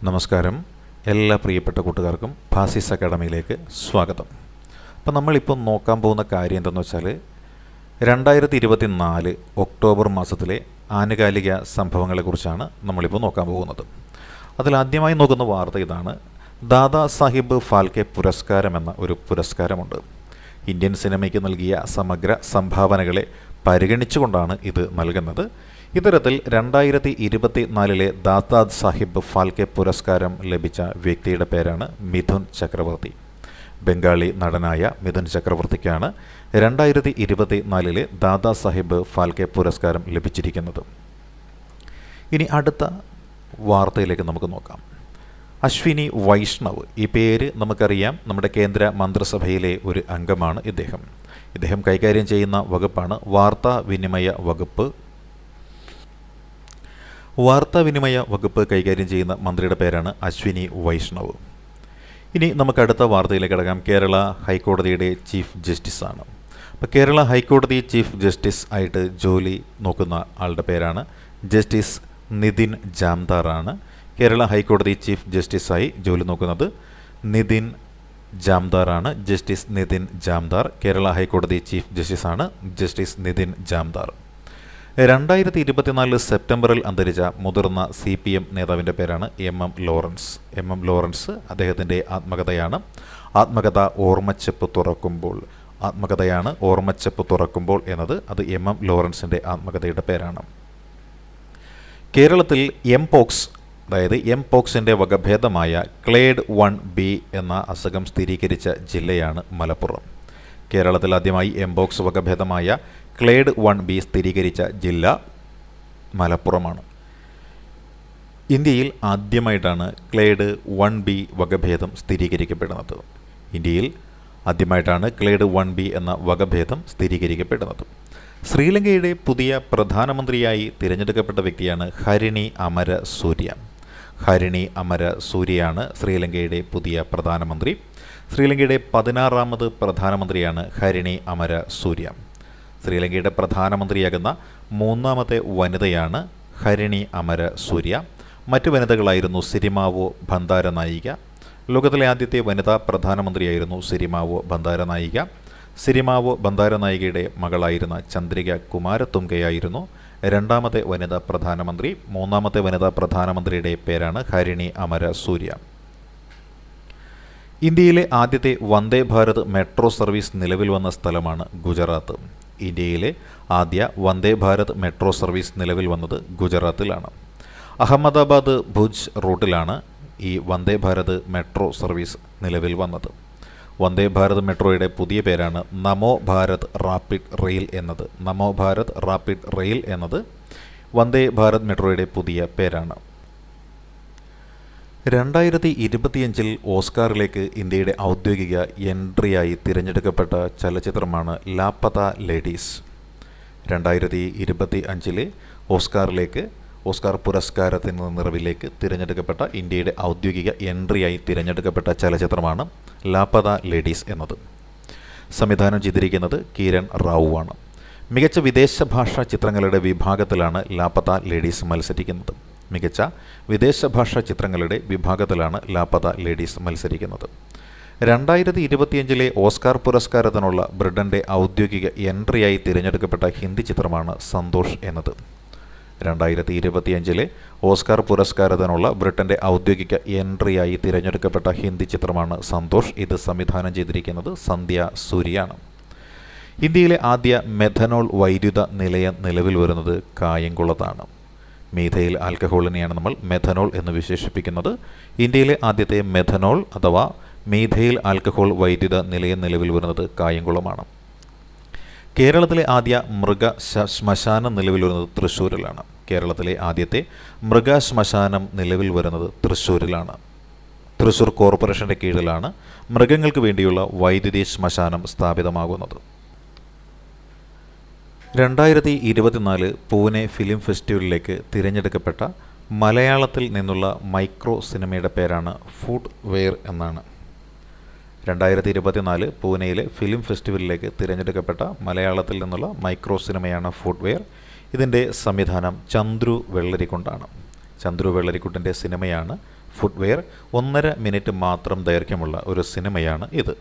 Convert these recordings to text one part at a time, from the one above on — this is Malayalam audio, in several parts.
നമസ്കാരം. എല്ലാ പ്രിയപ്പെട്ട കൂട്ടുകാർക്കും ഭാസിസ് അക്കാഡമിയിലേക്ക് സ്വാഗതം. അപ്പോൾ നമ്മളിപ്പോൾ നോക്കാൻ പോകുന്ന കാര്യം എന്തെന്ന് വെച്ചാൽ 2024 ഒക്ടോബർ മാസത്തിലെ ആനുകാലിക സംഭവങ്ങളെക്കുറിച്ചാണ് നമ്മളിപ്പോൾ നോക്കാൻ പോകുന്നത്. അതിലാദ്യമായി നോക്കുന്ന വാർത്ത ഇതാണ്. ദാദാ സാഹിബ് ഫാൽക്കെ പുരസ്കാരം എന്ന ഒരു പുരസ്കാരമുണ്ട്. ഇന്ത്യൻ സിനിമയ്ക്ക് നൽകിയ സമഗ്ര സംഭാവനകളെ പരിഗണിച്ചുകൊണ്ടാണ് ഇത് നൽകുന്നത്. ഇത്തരത്തിൽ 2024 ദാദാ സാഹിബ് ഫാൽക്കെ പുരസ്കാരം ലഭിച്ച വ്യക്തിയുടെ പേരാണ് മിഥുൻ ചക്രവർത്തി. ബംഗാളി നടനായ മിഥുൻ ചക്രവർത്തിക്കാണ് 2024 ദാദാ സാഹിബ് ഫാൽക്കെ പുരസ്കാരം ലഭിച്ചിരിക്കുന്നത്. ഇനി അടുത്ത വാർത്തയിലേക്ക് നമുക്ക് നോക്കാം. അശ്വിനി വൈഷ്ണവ്, ഈ പേര് നമുക്കറിയാം. നമ്മുടെ കേന്ദ്ര മന്ത്രിസഭയിലെ ഒരു അംഗമാണ് ഇദ്ദേഹം കൈകാര്യം ചെയ്യുന്ന വകുപ്പാണ് വാർത്താവിനിമയ വകുപ്പ്. വാർത്താവിനിമയ വകുപ്പ് കൈകാര്യം ചെയ്യുന്ന മന്ത്രിയുടെ പേരാണ് അശ്വിനി വൈഷ്ണവ്. ഇനി നമുക്ക് അടുത്ത വാർത്തയിലേക്ക് കിടക്കാം. കേരള ഹൈക്കോടതിയുടെ ചീഫ് ജസ്റ്റിസാണ്. അപ്പോൾ കേരള ഹൈക്കോടതി ചീഫ് ജസ്റ്റിസ് ആയിട്ട് ജോലി നോക്കുന്ന ആളുടെ പേരാണ് ജസ്റ്റിസ് നിതിൻ ജാംദാറാണ്. കേരള ഹൈക്കോടതി ചീഫ് ജസ്റ്റിസായി ജോലി നോക്കുന്നത് നിതിൻ ജാംദാറാണ്. ജസ്റ്റിസ് നിതിൻ ജാംദാർ കേരള ഹൈക്കോടതി ചീഫ് ജസ്റ്റിസാണ്. ജസ്റ്റിസ് നിതിൻ ജാംദാർ 2024 സെപ്റ്റംബറിൽ അന്തരിച്ച മുതിർന്ന CPM നേതാവിൻ്റെ പേരാണ് MM ലോറൻസ്. MM ലോറൻസ് അദ്ദേഹത്തിൻ്റെ ആത്മകഥയാണ് ആത്മകഥ ഓർമ്മച്ചെപ്പ് തുറക്കുമ്പോൾ. ആത്മകഥയാണ് ഓർമ്മച്ചെപ്പ് തുറക്കുമ്പോൾ എന്നത് അത് MM ലോറൻസിൻ്റെ ആത്മകഥയുടെ പേരാണ്. കേരളത്തിൽ എംപോക്സ്, അതായത് എംപോക്സിൻ്റെ വകഭേദമായ ക്ലേഡ് 1B എന്ന അസുഖം സ്ഥിരീകരിച്ച ജില്ലയാണ് മലപ്പുറം. കേരളത്തിൽ ആദ്യമായി എംപോക്സ് വകഭേദമായ ക്ലേഡ് 1B സ്ഥിരീകരിച്ച ജില്ല മലപ്പുറമാണ്. ഇന്ത്യയിൽ ആദ്യമായിട്ടാണ് ക്ലേഡ് 1B വകഭേദം സ്ഥിരീകരിക്കപ്പെടുന്നത്. ഇന്ത്യയിൽ ആദ്യമായിട്ടാണ് ക്ലേഡ് 1B എന്ന വകഭേദം സ്ഥിരീകരിക്കപ്പെടുന്നത്. ശ്രീലങ്കയുടെ പുതിയ പ്രധാനമന്ത്രിയായി തിരഞ്ഞെടുക്കപ്പെട്ട വ്യക്തിയാണ് ഹരിണി അമര സൂര്യ. ഹരിണി അമര സൂര്യയാണ് ശ്രീലങ്കയുടെ പുതിയ പ്രധാനമന്ത്രി. ശ്രീലങ്കയുടെ 16ാമത് പ്രധാനമന്ത്രിയാണ് ഹരിണി അമര സൂര്യ. ശ്രീലങ്കയുടെ പ്രധാനമന്ത്രിയാകുന്ന 3ാമത്തെ വനിതയാണ് ഹരിണി അമര സൂര്യ. മറ്റു വനിതകളായിരുന്നു സിരിമാവോ ബന്ദാരനായിക. ലോകത്തിലെ ആദ്യത്തെ വനിതാ പ്രധാനമന്ത്രിയായിരുന്നു സിരിമാവോ ബന്ദാരനായിക. സിരിമാവോ ബന്ദാരനായികയുടെ മകളായിരുന്ന ചന്ദ്രിക കുമാരതുംഗയായിരുന്നു 2ാമത്തെ വനിതാ പ്രധാനമന്ത്രി. 3ാമത്തെ വനിതാ പ്രധാനമന്ത്രിയുടെ പേരാണ് ഹരിണി അമര സൂര്യ. ഇന്ത്യയിലെ ആദ്യത്തെ വന്ദേ ഭാരത് മെട്രോ സർവീസ് നിലവിൽ വന്ന സ്ഥലമാണ് ഗുജറാത്ത്. ഇന്ത്യയിലെ ആദ്യ വന്ദേ ഭാരത് മെട്രോ സർവീസ് നിലവിൽ വന്നത് ഗുജറാത്തിലാണ്. അഹമ്മദാബാദ് ഭുജ് റൂട്ടിലാണ് ഈ വന്ദേ ഭാരത് മെട്രോ സർവീസ് നിലവിൽ വന്നത്. വന്ദേ ഭാരത് മെട്രോയുടെ പുതിയ പേരാണ് നമോ ഭാരത് റാപ്പിഡ് റെയിൽ എന്നത്. നമോ ഭാരത് റാപ്പിഡ് റെയിൽ എന്നത് വന്ദേ ഭാരത് മെട്രോയുടെ പുതിയ പേരാണ്. 2025 ഓസ്കാറിലേക്ക് ഇന്ത്യയുടെ ഔദ്യോഗിക എൻട്രിയായി തിരഞ്ഞെടുക്കപ്പെട്ട ചലച്ചിത്രമാണ് ലാപ്പത ലേഡീസ്. 2025 ഓസ്കാർ പുരസ്കാരത്തിന് നിറവിലേക്ക് തിരഞ്ഞെടുക്കപ്പെട്ട ഇന്ത്യയുടെ ഔദ്യോഗിക എൻട്രിയായി തിരഞ്ഞെടുക്കപ്പെട്ട ചലച്ചിത്രമാണ് ലാപ്പത ലേഡീസ് എന്നത്. സംവിധാനം ചെയ്തിരിക്കുന്നത് കിരൺ റാവുവാണ്. മികച്ച വിദേശ ഭാഷാ ചിത്രങ്ങളുടെ വിഭാഗത്തിലാണ് ലാപ്പത ലേഡീസ് മത്സരിക്കുന്നത്. മികച്ച വിദേശ ഭാഷാ ചിത്രങ്ങളുടെ വിഭാഗത്തിലാണ് ലാപ്പത ലേഡീസ് മത്സരിക്കുന്നത്. 2025 ഓസ്കാർ പുരസ്കാരത്തിനുള്ള ബ്രിട്ടൻ്റെ ഔദ്യോഗിക എൻട്രിയായി തിരഞ്ഞെടുക്കപ്പെട്ട ഹിന്ദി ചിത്രമാണ് സന്തോഷ് എന്നത്. 2025 ഓസ്കാർ പുരസ്കാരത്തിനുള്ള ബ്രിട്ടൻ്റെ ഔദ്യോഗിക എൻട്രിയായി തിരഞ്ഞെടുക്കപ്പെട്ട ഹിന്ദി ചിത്രമാണ് സന്തോഷ്. ഇത് സംവിധാനം ചെയ്തിരിക്കുന്നത് സന്ധ്യ സൂര്യയാണ്. ഇന്ത്യയിലെ ആദ്യ മെഥനോൾ വൈദ്യുത നിലയം നിലവിൽ വരുന്നത് കായംകുളത്താണ്. മീഥൈൽ ആൽക്കഹോളിനെയാണ് നമ്മൾ മെഥനോൾ എന്ന് വിശേഷിപ്പിക്കുന്നത്. ഇന്ത്യയിലെ ആദ്യത്തെ മെഥനോൾ അഥവാ മീഥൈൽ ആൽക്കഹോൾ വൈദ്യുത നിലയം നിലവിൽ വരുന്നത് കായംകുളമാണ്. കേരളത്തിലെ ആദ്യ മൃഗശ്മശാനം നിലവിൽ വരുന്നത് തൃശ്ശൂരിലാണ്. കേരളത്തിലെ ആദ്യത്തെ മൃഗശ്മശാനം നിലവിൽ വരുന്നത് തൃശ്ശൂരിലാണ്. തൃശ്ശൂർ കോർപ്പറേഷൻ്റെ കീഴിലാണ് മൃഗങ്ങൾക്ക് വേണ്ടിയുള്ള വൈദ്യുതി ശ്മശാനം സ്ഥാപിതമാകുന്നത്. 2024 പൂനെ ഫിലിം ഫെസ്റ്റിവലിലേക്ക് തിരഞ്ഞെടുക്കപ്പെട്ട മലയാളത്തിൽ നിന്നുള്ള മൈക്രോ സിനിമയുടെ പേരാണ് ഫുഡ് വെയർ എന്നാണ്. 2024 പൂനെയിലെ ഫിലിം ഫെസ്റ്റിവലിലേക്ക് തിരഞ്ഞെടുക്കപ്പെട്ട മലയാളത്തിൽ നിന്നുള്ള മൈക്രോ സിനിമയാണ് ഫുഡ് വെയർ. ഇതിൻ്റെ സംവിധാനം ചന്ദ്രു വെള്ളരിക്കുണ്ടാണ്. ചന്ദ്രു വെള്ളരിക്കുട്ടിൻ്റെ സിനിമയാണ് ഫുട്വെയർ 1.5 മിനിറ്റ് മാത്രം ദൈർഘ്യമുള്ള ഒരു സിനിമയാണ് ഇത്.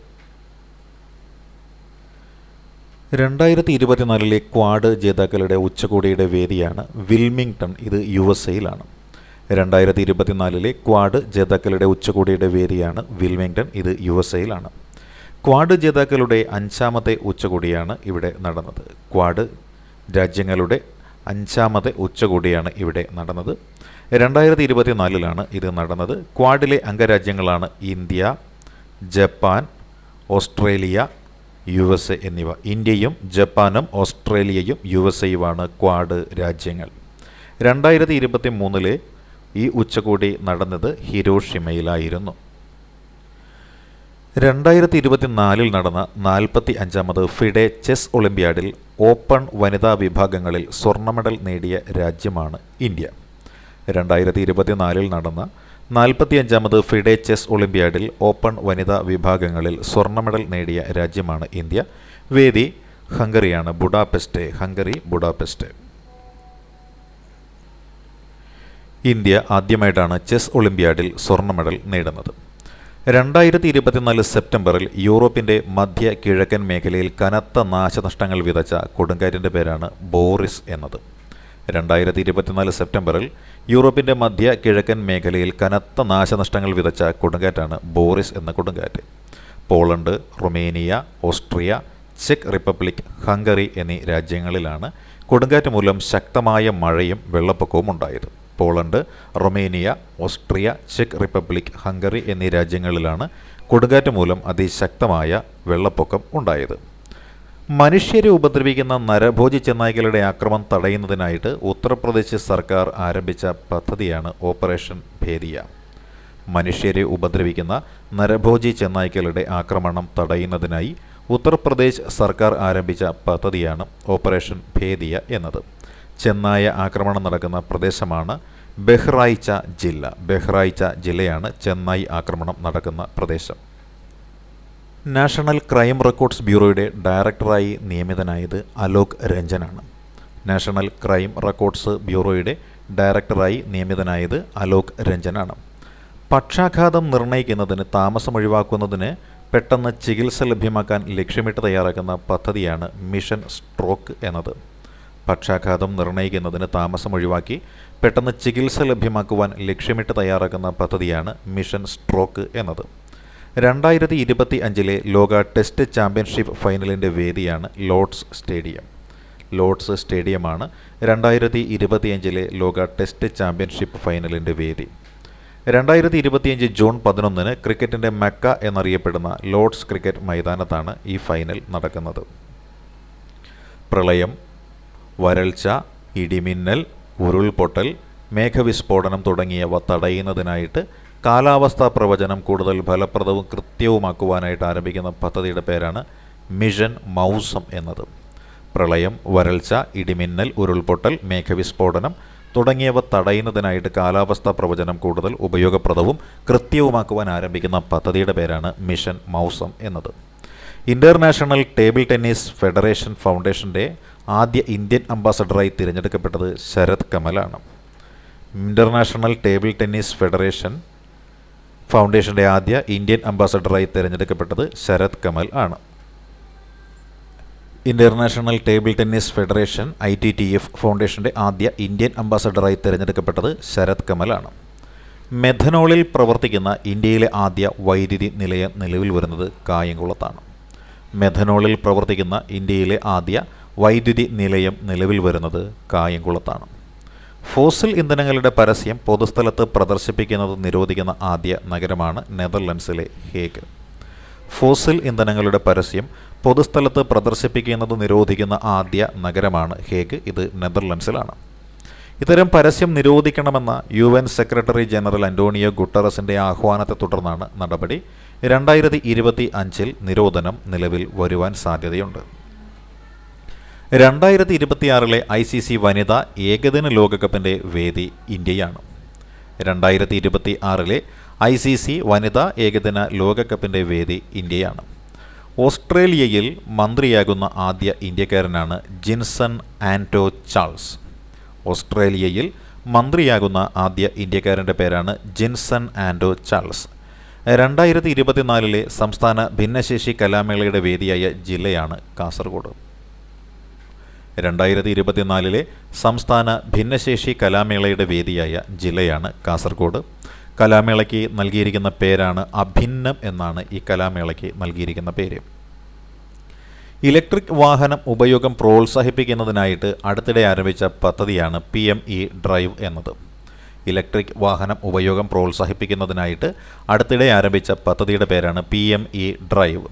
2024 ക്വാഡ് ജേതാക്കളുടെ ഉച്ചകോടിയുടെ വേദിയാണ് വിൽമിംഗ്ടൺ. ഇത് USA-യിലാണ്. 2024 ക്വാഡ് ജേതാക്കളുടെ ഉച്ചകോടിയുടെ വേദിയാണ് വിൽമിംഗ്ടൺ. ഇത് USA-യിലാണ്. ക്വാഡ് ജേതാക്കളുടെ 5ാമത്തെ ഉച്ചകോടിയാണ് ഇവിടെ നടന്നത്. ക്വാഡ് രാജ്യങ്ങളുടെ 5ാമത്തെ ഉച്ചകോടിയാണ് ഇവിടെ നടന്നത്. 2024 ഇത് നടന്നത്. ക്വാഡിലെ അംഗരാജ്യങ്ങളാണ് ഇന്ത്യ, ജപ്പാൻ, ഓസ്ട്രേലിയ, USA എന്നിവ. ഇന്ത്യയും ജപ്പാനും ഓസ്ട്രേലിയയും USA-യുമാണ് ക്വാഡ് രാജ്യങ്ങൾ. 2023 ഈ ഉച്ചകോടി നടന്നത് ഹിരോഷിമയിലായിരുന്നു. 2024 നടന്ന 45ാമത് ഫിഡെ ചെസ് ഒളിമ്പ്യാഡിൽ ഓപ്പൺ വനിതാ വിഭാഗങ്ങളിൽ സ്വർണ്ണ മെഡൽ നേടിയ രാജ്യമാണ് ഇന്ത്യ. 2024 നടന്ന 45ാമത് ഫിഡെ ചെസ് ഒളിമ്പ്യാഡിൽ ഓപ്പൺ വനിതാ വിഭാഗങ്ങളിൽ സ്വർണ്ണ മെഡൽ നേടിയ രാജ്യമാണ് ഇന്ത്യ. വേദി ഹംഗറിയാണ്, ഹംഗറി ബുഡാപെസ്റ്റ്. ഇന്ത്യ ആദ്യമായിട്ടാണ് ചെസ് ഒളിമ്പ്യാഡിൽ സ്വർണ്ണ മെഡൽ നേടുന്നത്. 2024 സെപ്റ്റംബറിൽ യൂറോപ്പിൻ്റെ മധ്യ കിഴക്കൻ മേഖലയിൽ കനത്ത നാശനഷ്ടങ്ങൾ വിതച്ച കൊടുങ്കാറ്റിൻ്റെ പേരാണ് ബോറിസ് എന്നത്. 2024 സെപ്റ്റംബറിൽ യൂറോപ്പിൻ്റെ മധ്യ കിഴക്കൻ മേഖലയിൽ കനത്ത നാശനഷ്ടങ്ങൾ വിതച്ച കൊടുങ്കാറ്റാണ് ബോറിസ് എന്ന കൊടുങ്കാറ്റ്. Poland, Romania, Austria, check republic, Hungary എന്നീ രാജ്യങ്ങളിലാണ് കൊടുങ്കാറ്റ് മൂലം ശക്തമായ മഴയും വെള്ളപ്പൊക്കവും ഉണ്ടായത്. Poland, Romania, Austria, check republic, Hungary എന്നീ രാജ്യങ്ങളിലാണ് കൊടുങ്കാറ്റ് മൂലം അതിശക്തമായ വെള്ളപ്പൊക്കം ഉണ്ടായത്. മനുഷ്യരെ ഉപദ്രവിക്കുന്ന നരഭോജി ചെന്നായ്ക്കളുടെ ആക്രമണം തടയുന്നതിനായിട്ട് ഉത്തർപ്രദേശ് സർക്കാർ ആരംഭിച്ച പദ്ധതിയാണ് ഓപ്പറേഷൻ ഭേദിയ. മനുഷ്യരെ ഉപദ്രവിക്കുന്ന നരഭോജി ചെന്നായ്ക്കളുടെ ആക്രമണം തടയുന്നതിനായി ഉത്തർപ്രദേശ് സർക്കാർ ആരംഭിച്ച പദ്ധതിയാണ് ഓപ്പറേഷൻ ഭേദിയ എന്നത്. ചെന്നായ ആക്രമണം നടക്കുന്ന പ്രദേശമാണ് ബഹ്റായിച്ച ജില്ല. ബഹ്റായിച്ച ജില്ലയാണ് ചെന്നായ് ആക്രമണം നടക്കുന്ന പ്രദേശം. നാഷണൽ ക്രൈം റെക്കോർഡ്സ് ബ്യൂറോയുടെ ഡയറക്ടറായി നിയമിതനായത് അലോക് രഞ്ജനാണ്. നാഷണൽ ക്രൈം റെക്കോർഡ്സ് ബ്യൂറോയുടെ ഡയറക്ടറായി നിയമിതനായത് അലോക് രഞ്ജനാണ്. പക്ഷാഘാതം നിർണ്ണയിക്കുന്നതിന് താമസമൊഴിവാക്കുന്നതിന് പെട്ടെന്ന് ചികിത്സ ലഭ്യമാക്കാൻ ലക്ഷ്യമിട്ട് തയ്യാറാക്കുന്ന പദ്ധതിയാണ് മിഷൻ സ്ട്രോക്ക് എന്നത്. പക്ഷാഘാതം നിർണ്ണയിക്കുന്നതിന് താമസമൊഴിവാക്കി പെട്ടെന്ന് ചികിത്സ ലഭ്യമാക്കുവാൻ ലക്ഷ്യമിട്ട് തയ്യാറാക്കുന്ന പദ്ധതിയാണ് മിഷൻ സ്ട്രോക്ക് എന്നത്. 2025 ലോക ടെസ്റ്റ് ചാമ്പ്യൻഷിപ്പ് ഫൈനലിൻ്റെ വേദിയാണ് ലോർഡ്സ് സ്റ്റേഡിയം. ലോർഡ്സ് സ്റ്റേഡിയമാണ് 2025 ലോക ടെസ്റ്റ് ചാമ്പ്യൻഷിപ്പ് ഫൈനലിൻ്റെ വേദി. 2025 ജൂൺ 11 ക്രിക്കറ്റിൻ്റെ മെക്ക എന്നറിയപ്പെടുന്ന ലോർഡ്സ് ക്രിക്കറ്റ് മൈതാനത്താണ് ഈ ഫൈനൽ നടക്കുന്നത്. പ്രളയം, വരൾച്ച, ഇടിമിന്നൽ, ഉരുൾപൊട്ടൽ, മേഘവിസ്ഫോടനം തുടങ്ങിയവ തടയുന്നതിനായിട്ട് കാലാവസ്ഥാ പ്രവചനം കൂടുതൽ ഫലപ്രദവും കൃത്യവുമാക്കുവാനായിട്ട് ആരംഭിക്കുന്ന പദ്ധതിയുടെ പേരാണ് മിഷൻ മൗസം എന്നത്. പ്രളയം, വരൾച്ച, ഇടിമിന്നൽ, ഉരുൾപൊട്ടൽ, മേഘവിസ്ഫോടനം തുടങ്ങിയവ തടയുന്നതിനായിട്ട് കാലാവസ്ഥാ പ്രവചനം കൂടുതൽ ഉപയോഗപ്രദവും കൃത്യവുമാക്കുവാൻ ആരംഭിക്കുന്ന പദ്ധതിയുടെ പേരാണ് മിഷൻ മൗസം എന്നത്. ഇൻ്റർനാഷണൽ ടേബിൾ ടെന്നീസ് ഫെഡറേഷൻ ഫൗണ്ടേഷൻ്റെ ആദ്യ ഇന്ത്യൻ അംബാസഡറായി തിരഞ്ഞെടുക്കപ്പെട്ടത് ശരത് കമലാണ്. ഇൻ്റർനാഷണൽ ടേബിൾ ടെന്നീസ് ഫെഡറേഷൻ ഫൗണ്ടേഷൻ്റെ ആദ്യ ഇന്ത്യൻ അംബാസഡറായി തിരഞ്ഞെടുക്കപ്പെട്ടത് ശരത് കമൽ ആണ്. International table tennis federation ITTF ഫൗണ്ടേഷൻ്റെ ആദ്യ ഇന്ത്യൻ അംബാസഡറായി തിരഞ്ഞെടുക്കപ്പെട്ടത് ശരത് കമലാണ്. മെഥനോളിൽ പ്രവർത്തിക്കുന്ന ഇന്ത്യയിലെ ആദ്യ വൈദ്യുതി നിലയം നിലവിൽ വരുന്നത് കായംകുളത്താണ്. മെഥനോളിൽ പ്രവർത്തിക്കുന്ന ഇന്ത്യയിലെ ആദ്യ വൈദ്യുതി നിലയം നിലവിൽ വരുന്നത് കായംകുളത്താണ്. ഫോസിൽ ഇന്ധനങ്ങളുടെ പരസ്യം പൊതുസ്ഥലത്ത് പ്രദർശിപ്പിക്കുന്നത് നിരോധിക്കുന്ന ആദ്യ നഗരമാണ് നെതർലൻഡ്സിലെ ഹേഗ്. ഫോസിൽ ഇന്ധനങ്ങളുടെ പരസ്യം പൊതുസ്ഥലത്ത് പ്രദർശിപ്പിക്കുന്നത് നിരോധിക്കുന്ന ആദ്യ നഗരമാണ് ഹേഗ്. ഇത് നെതർലൻഡ്സിലാണ്. ഇത്തരം പരസ്യം നിരോധിക്കണമെന്ന UN സെക്രട്ടറി ജനറൽ അന്റോണിയോ ഗുട്ടറസിൻ്റെ ആഹ്വാനത്തെ തുടർന്നാണ് നടപടി. 2025 നിരോധനം നിലവിൽ വരുവാൻ സാധ്യതയുണ്ട്. 2026 ICC വനിതാ ഏകദിന ലോകകപ്പിൻ്റെ വേദി ഇന്ത്യയാണ്. 2026 ICC വനിതാ ഏകദിന ലോകകപ്പിൻ്റെ വേദി ഇന്ത്യയാണ്. ഓസ്ട്രേലിയയിൽ മന്ത്രിയാകുന്ന ആദ്യ ഇന്ത്യക്കാരനാണ് ജിൻസൺ ആൻറ്റോ ചാൾസ്. ഓസ്ട്രേലിയയിൽ മന്ത്രിയാകുന്ന ആദ്യ ഇന്ത്യക്കാരൻ്റെ പേരാണ് ജിൻസൺ ആൻഡോ ചാൾസ്. 2024 സംസ്ഥാന ഭിന്നശേഷി കലാമേളയുടെ വേദിയായ ജില്ലയാണ് കാസർഗോഡ്. 2024 സംസ്ഥാന ഭിന്നശേഷി കലാമേളയുടെ വേദിയായ ജില്ലയാണ് കാസർഗോഡ്. കലാമേളയ്ക്ക് നൽകിയിരിക്കുന്ന പേരാണ് അഭിന്നം എന്നാണ് ഈ കലാമേളയ്ക്ക് നൽകിയിരിക്കുന്ന പേര്. ഇലക്ട്രിക് വാഹനം ഉപയോഗം പ്രോത്സാഹിപ്പിക്കുന്നതിനായിട്ട് അടുത്തിടെ ആരംഭിച്ച പദ്ധതിയാണ് PME ഡ്രൈവ് എന്നത്. ഇലക്ട്രിക് വാഹനം ഉപയോഗം പ്രോത്സാഹിപ്പിക്കുന്നതിനായിട്ട് അടുത്തിടെ ആരംഭിച്ച പദ്ധതിയുടെ പേരാണ് PME ഡ്രൈവ്.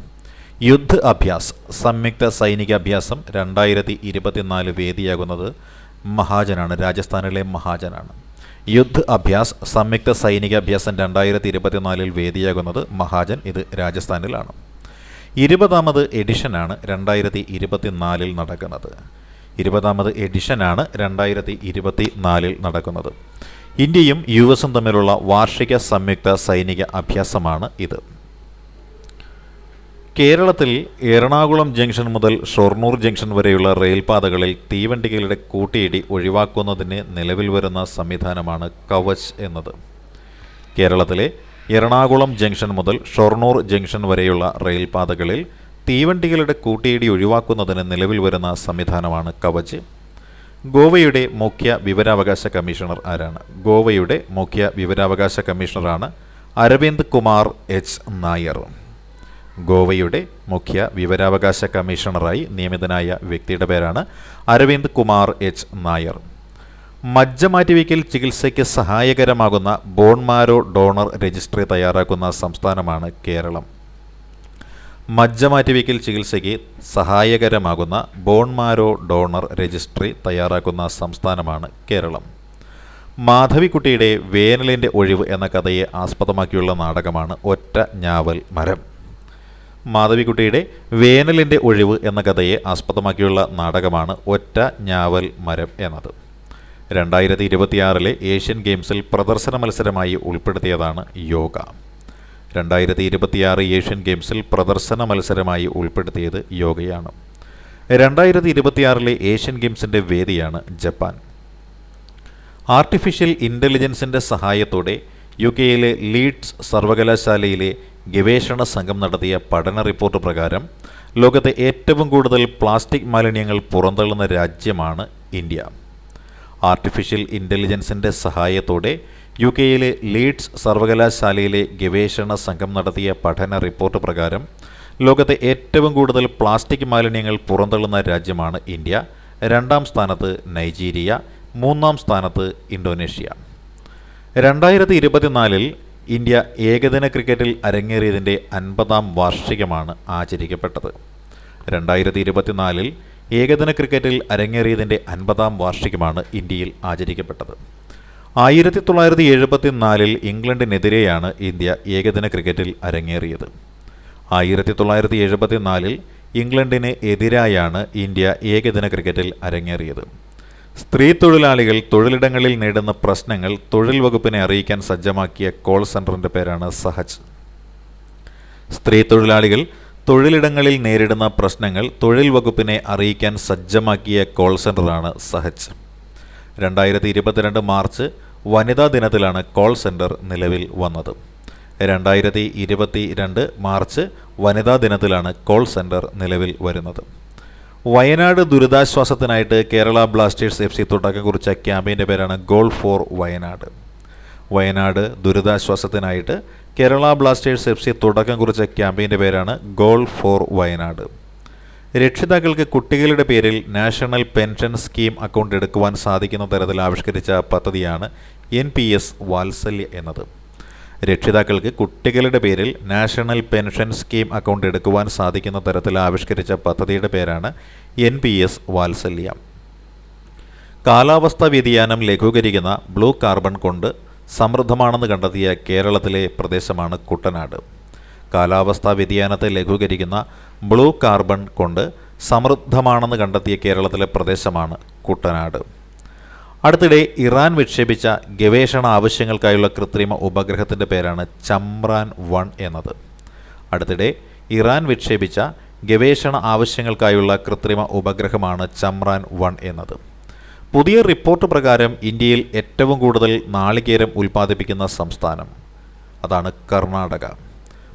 യുദ്ധ അഭ്യാസ് സംയുക്ത സൈനിക അഭ്യാസം 2024 വേദിയാകുന്നത് മഹാജനാണ്, രാജസ്ഥാനിലെ മഹാജനാണ്. യുദ്ധ അഭ്യാസ് സംയുക്ത സൈനിക അഭ്യാസം 2024 വേദിയാകുന്നത് മഹാജൻ, ഇത് രാജസ്ഥാനിലാണ്. 20ാമത് എഡിഷനാണ് 2024 നടക്കുന്നത്. 20ാമത് എഡിഷനാണ് 2024 നടക്കുന്നത്. ഇന്ത്യയും US തമ്മിലുള്ള വാർഷിക സംയുക്ത സൈനിക അഭ്യാസമാണ് ഇത്. കേരളത്തിൽ എറണാകുളം ജംഗ്ഷൻ മുതൽ ഷൊർണൂർ ജംഗ്ഷൻ വരെയുള്ള റെയിൽപാതകളിൽ തീവണ്ടികളുടെ കൂട്ടിയിടി ഒഴിവാക്കുന്നതിന് നിലവിൽ വരുന്ന സംവിധാനമാണ് കവച് എന്നത്. കേരളത്തിലെ എറണാകുളം ജംഗ്ഷൻ മുതൽ ഷൊർണൂർ ജംഗ്ഷൻ വരെയുള്ള റെയിൽപാതകളിൽ തീവണ്ടികളുടെ കൂട്ടിയിടി ഒഴിവാക്കുന്നതിന് നിലവിൽ വരുന്ന സംവിധാനമാണ് കവച്. ഗോവയുടെ മുഖ്യ വിവരാവകാശ കമ്മീഷണർ ആരാണ്? ഗോവയുടെ മുഖ്യ വിവരാവകാശ കമ്മീഷണറാണ് അരവിന്ദ് കുമാർ എച്ച് നായർ. ഗോവയുടെ മുഖ്യ വിവരാവകാശ കമ്മീഷണറായി നിയമിതനായ വ്യക്തിയുടെ പേരാണ് അരവിന്ദ് കുമാർ എച്ച് നായർ. മജ്ജ മാറ്റിവയ്ക്കൽ ചികിത്സയ്ക്ക് സഹായകരമാകുന്ന ബോൺമാരോ ഡോണർ രജിസ്ട്രി തയ്യാറാക്കുന്ന സംസ്ഥാനമാണ് കേരളം. മജ്ജ മാറ്റിവയ്ക്കൽ ചികിത്സയ്ക്ക് സഹായകരമാകുന്ന ബോൺമാരോ ഡോണർ രജിസ്ട്രി തയ്യാറാക്കുന്ന സംസ്ഥാനമാണ് കേരളം. മാധവിക്കുട്ടിയുടെ വേനലിൻ്റെ ഒഴിവ് എന്ന കഥയെ ആസ്പദമാക്കിയുള്ള നാടകമാണ് ഒറ്റ ഞാവൽ മരം. മാധവിക്കുട്ടിയുടെ വേനലിൻ്റെ ഒഴിവ് എന്ന കഥയെ ആസ്പദമാക്കിയുള്ള നാടകമാണ് ഒറ്റ ഞാവൽ മരം എന്നത്. 2026 ഏഷ്യൻ ഗെയിംസിൽ പ്രദർശന മത്സരമായി ഉൾപ്പെടുത്തിയതാണ് യോഗ. 2026 ഏഷ്യൻ ഗെയിംസിൽ പ്രദർശന മത്സരമായി ഉൾപ്പെടുത്തിയത് യോഗയാണ്. 2026 ഏഷ്യൻ ഗെയിംസിൻ്റെ വേദിയാണ് ജപ്പാൻ. ആർട്ടിഫിഷ്യൽ ഇൻ്റലിജൻസിൻ്റെ സഹായത്തോടെ UK ലീഡ്സ് സർവകലാശാലയിലെ ഗവേഷണ സംഘം നടത്തിയ പഠന റിപ്പോർട്ട് പ്രകാരം ലോകത്തെ ഏറ്റവും കൂടുതൽ പ്ലാസ്റ്റിക് മാലിന്യങ്ങൾ പുറന്തള്ളുന്ന രാജ്യമാണ് ഇന്ത്യ. ആർട്ടിഫിഷ്യൽ ഇൻ്റലിജൻസിൻ്റെ സഹായത്തോടെ UK ലീഡ്സ് സർവകലാശാലയിലെ ഗവേഷണ സംഘം നടത്തിയ പഠന റിപ്പോർട്ട് പ്രകാരം ലോകത്തെ ഏറ്റവും കൂടുതൽ പ്ലാസ്റ്റിക് മാലിന്യങ്ങൾ പുറന്തള്ളുന്ന രാജ്യമാണ് ഇന്ത്യ. 2ാം സ്ഥാനത്ത് നൈജീരിയ, 3ാം സ്ഥാനത്ത് ഇന്തോനേഷ്യ. 2024 ഇന്ത്യ ഏകദിന ക്രിക്കറ്റിൽ അരങ്ങേറിയതിൻ്റെ 50ാം വാർഷികമാണ് ആചരിക്കപ്പെട്ടത്. 2024 ഏകദിന ക്രിക്കറ്റിൽ അരങ്ങേറിയതിൻ്റെ 50ാം വാർഷികമാണ് ഇന്ത്യയിൽ ആചരിക്കപ്പെട്ടത്. 1974 ഇംഗ്ലണ്ടിനെതിരെയാണ് ഇന്ത്യ ഏകദിന ക്രിക്കറ്റിൽ അരങ്ങേറിയത്. 1974 ഇംഗ്ലണ്ടിന് എതിരായാണ് ഇന്ത്യ ഏകദിന ക്രിക്കറ്റിൽ അരങ്ങേറിയത്. സ്ത്രീ തൊഴിലാളികൾ തൊഴിലിടങ്ങളിൽ നേരിടുന്ന പ്രശ്നങ്ങൾ തൊഴിൽ വകുപ്പിനെ അറിയിക്കാൻ സജ്ജമാക്കിയ കോൾ സെൻ്ററിൻ്റെ പേരാണ് സഹജ്. സ്ത്രീ തൊഴിലാളികൾ തൊഴിലിടങ്ങളിൽ നേരിടുന്ന പ്രശ്നങ്ങൾ തൊഴിൽ വകുപ്പിനെ അറിയിക്കാൻ സജ്ജമാക്കിയ കോൾ സെൻ്ററാണ് സഹജ്. 2022 മാർച്ച് വനിതാ ദിനത്തിലാണ് കോൾ സെൻ്റർ നിലവിൽ വന്നത്. 2022 മാർച്ച് വനിതാ ദിനത്തിലാണ് കോൾ സെൻ്റർ നിലവിൽ വരുന്നത്. വയനാട് ദുരിതാശ്വാസത്തിനായിട്ട് കേരള ബ്ലാസ്റ്റേഴ്സ് FC തുടക്കം കുറിച്ച ക്യാമ്പയിൻ്റെ പേരാണ് ഗോൾ ഫോർ വയനാട്. വയനാട് ദുരിതാശ്വാസത്തിനായിട്ട് കേരള ബ്ലാസ്റ്റേഴ്സ് FC തുടക്കം കുറിച്ച ക്യാമ്പയിൻ്റെ പേരാണ് ഗോൾ ഫോർ വയനാട്. രക്ഷിതാക്കൾക്ക് കുട്ടികളുടെ പേരിൽ നാഷണൽ പെൻഷൻ സ്കീം അക്കൗണ്ട് എടുക്കുവാൻ സാധിക്കുന്ന തരത്തിൽ ആവിഷ്കരിച്ച പദ്ധതിയാണ് NPS വാത്സല്യ എന്നത്. രക്ഷിതാക്കൾക്ക് കുട്ടികളുടെ പേരിൽ നാഷണൽ പെൻഷൻ സ്കീം അക്കൗണ്ട് എടുക്കുവാൻ സാധിക്കുന്ന തരത്തിൽ ആവിഷ്കരിച്ച പദ്ധതിയുടെ പേരാണ് NPS വാത്സല്യ. കാലാവസ്ഥാ വ്യതിയാനം ലഘൂകരിക്കുന്ന ബ്ലൂ കാർബൺ കൊണ്ട് സമൃദ്ധമാണെന്ന് കണ്ടെത്തിയ കേരളത്തിലെ പ്രദേശമാണ് കുട്ടനാട്. കാലാവസ്ഥാ വ്യതിയാനത്തെ ലഘൂകരിക്കുന്ന ബ്ലൂ കാർബൺ കൊണ്ട് സമൃദ്ധമാണെന്ന് കണ്ടെത്തിയ കേരളത്തിലെ പ്രദേശമാണ് കുട്ടനാട്. അടുത്തിടെ ഇറാൻ വിക്ഷേപിച്ച ഗവേഷണ ആവശ്യങ്ങൾക്കായുള്ള കൃത്രിമ ഉപഗ്രഹത്തിൻ്റെ പേരാണ് ചന്ദ്രയാൻ-1 എന്നത്. അടുത്തിടെ ഇറാൻ വിക്ഷേപിച്ച ഗവേഷണ ആവശ്യങ്ങൾക്കായുള്ള കൃത്രിമ ഉപഗ്രഹമാണ് ചന്ദ്രയാൻ-1 എന്നത്. പുതിയ റിപ്പോർട്ട് പ്രകാരം ഇന്ത്യയിൽ ഏറ്റവും കൂടുതൽ നാളികേരം ഉൽപ്പാദിപ്പിക്കുന്ന സംസ്ഥാനം അതാണ് കർണാടക.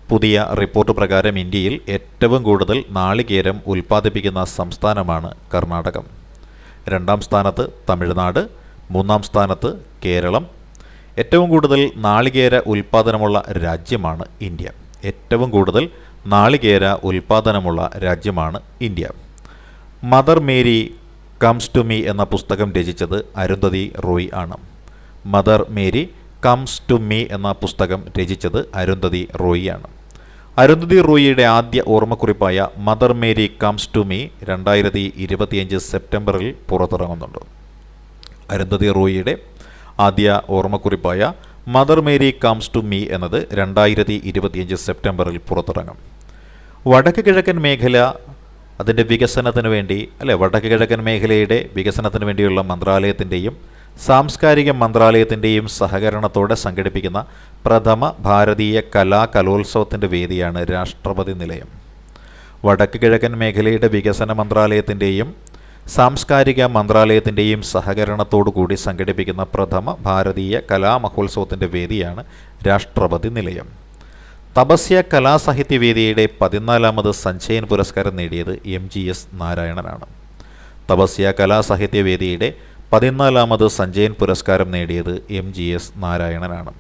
പുതിയ റിപ്പോർട്ട് പ്രകാരം ഇന്ത്യയിൽ ഏറ്റവും കൂടുതൽ നാളികേരം ഉൽപ്പാദിപ്പിക്കുന്ന സംസ്ഥാനമാണ് കർണാടകം. രണ്ടാം സ്ഥാനത്ത് തമിഴ്നാട്, മൂന്നാം സ്ഥാനത്ത് കേരളം. ഏറ്റവും കൂടുതൽ നാളികേര ഉൽപ്പാദനമുള്ള രാജ്യമാണ് ഇന്ത്യ. ഏറ്റവും കൂടുതൽ നാളികേര ഉൽപ്പാദനമുള്ള രാജ്യമാണ് India. Mother Mary comes to me എന്ന പുസ്തകം രചിച്ചത് അരുന്ധതി റോയ് ആണ്. Mother Mary comes to me എന്ന പുസ്തകം രചിച്ചത് അരുന്ധതി റോയ് ആണ്. അരുന്ധതി റോയിയുടെ ആദ്യ ഓർമ്മക്കുറിപ്പായ Mother Mary comes to me 2025 സെപ്റ്റംബറിൽ പുറത്തിറങ്ങുന്നുണ്ട്. അരുന്ധതി റോയിയുടെ ആദ്യ ഓർമ്മക്കുറിപ്പായ Mother Mary comes to me എന്നത് 2025 സെപ്റ്റംബറിൽ പുറത്തിറങ്ങും. വടക്ക് കിഴക്കൻ മേഖല അതിൻ്റെ വികസനത്തിന് വേണ്ടി വടക്ക് കിഴക്കൻ മേഖലയുടെ വികസനത്തിന് വേണ്ടിയുള്ള മന്ത്രാലയത്തിൻ്റെയും സാംസ്കാരിക മന്ത്രാലയത്തിൻ്റെയും സഹകരണത്തോടെ സംഘടിപ്പിക്കുന്ന പ്രഥമ ഭാരതീയ കലോത്സവത്തിൻ്റെ വേദിയാണ് രാഷ്ട്രപതി നിലയം. വടക്ക് കിഴക്കൻ മേഖലയുടെ വികസന മന്ത്രാലയത്തിൻ്റെയും സാംസ്കാരിക മന്ത്രാലയത്തിൻ്റെയും സഹകരണത്തോടു കൂടി സംഘടിപ്പിക്കുന്ന പ്രഥമ ഭാരതീയ കലാമഹോത്സവത്തിൻ്റെ വേദിയാണ് രാഷ്ട്രപതി നിലയം. തപസ്യ കലാസാഹിത്യവേദിയുടെ 14ാമത് സഞ്ജയൻ പുരസ്കാരം നേടിയത് MGS നാരായണനാണ്. തപസ്യ കലാസാഹിത്യവേദിയുടെ 14ാമത് സഞ്ജയൻ പുരസ്കാരം നേടിയത് MGS നാരായണനാണ്.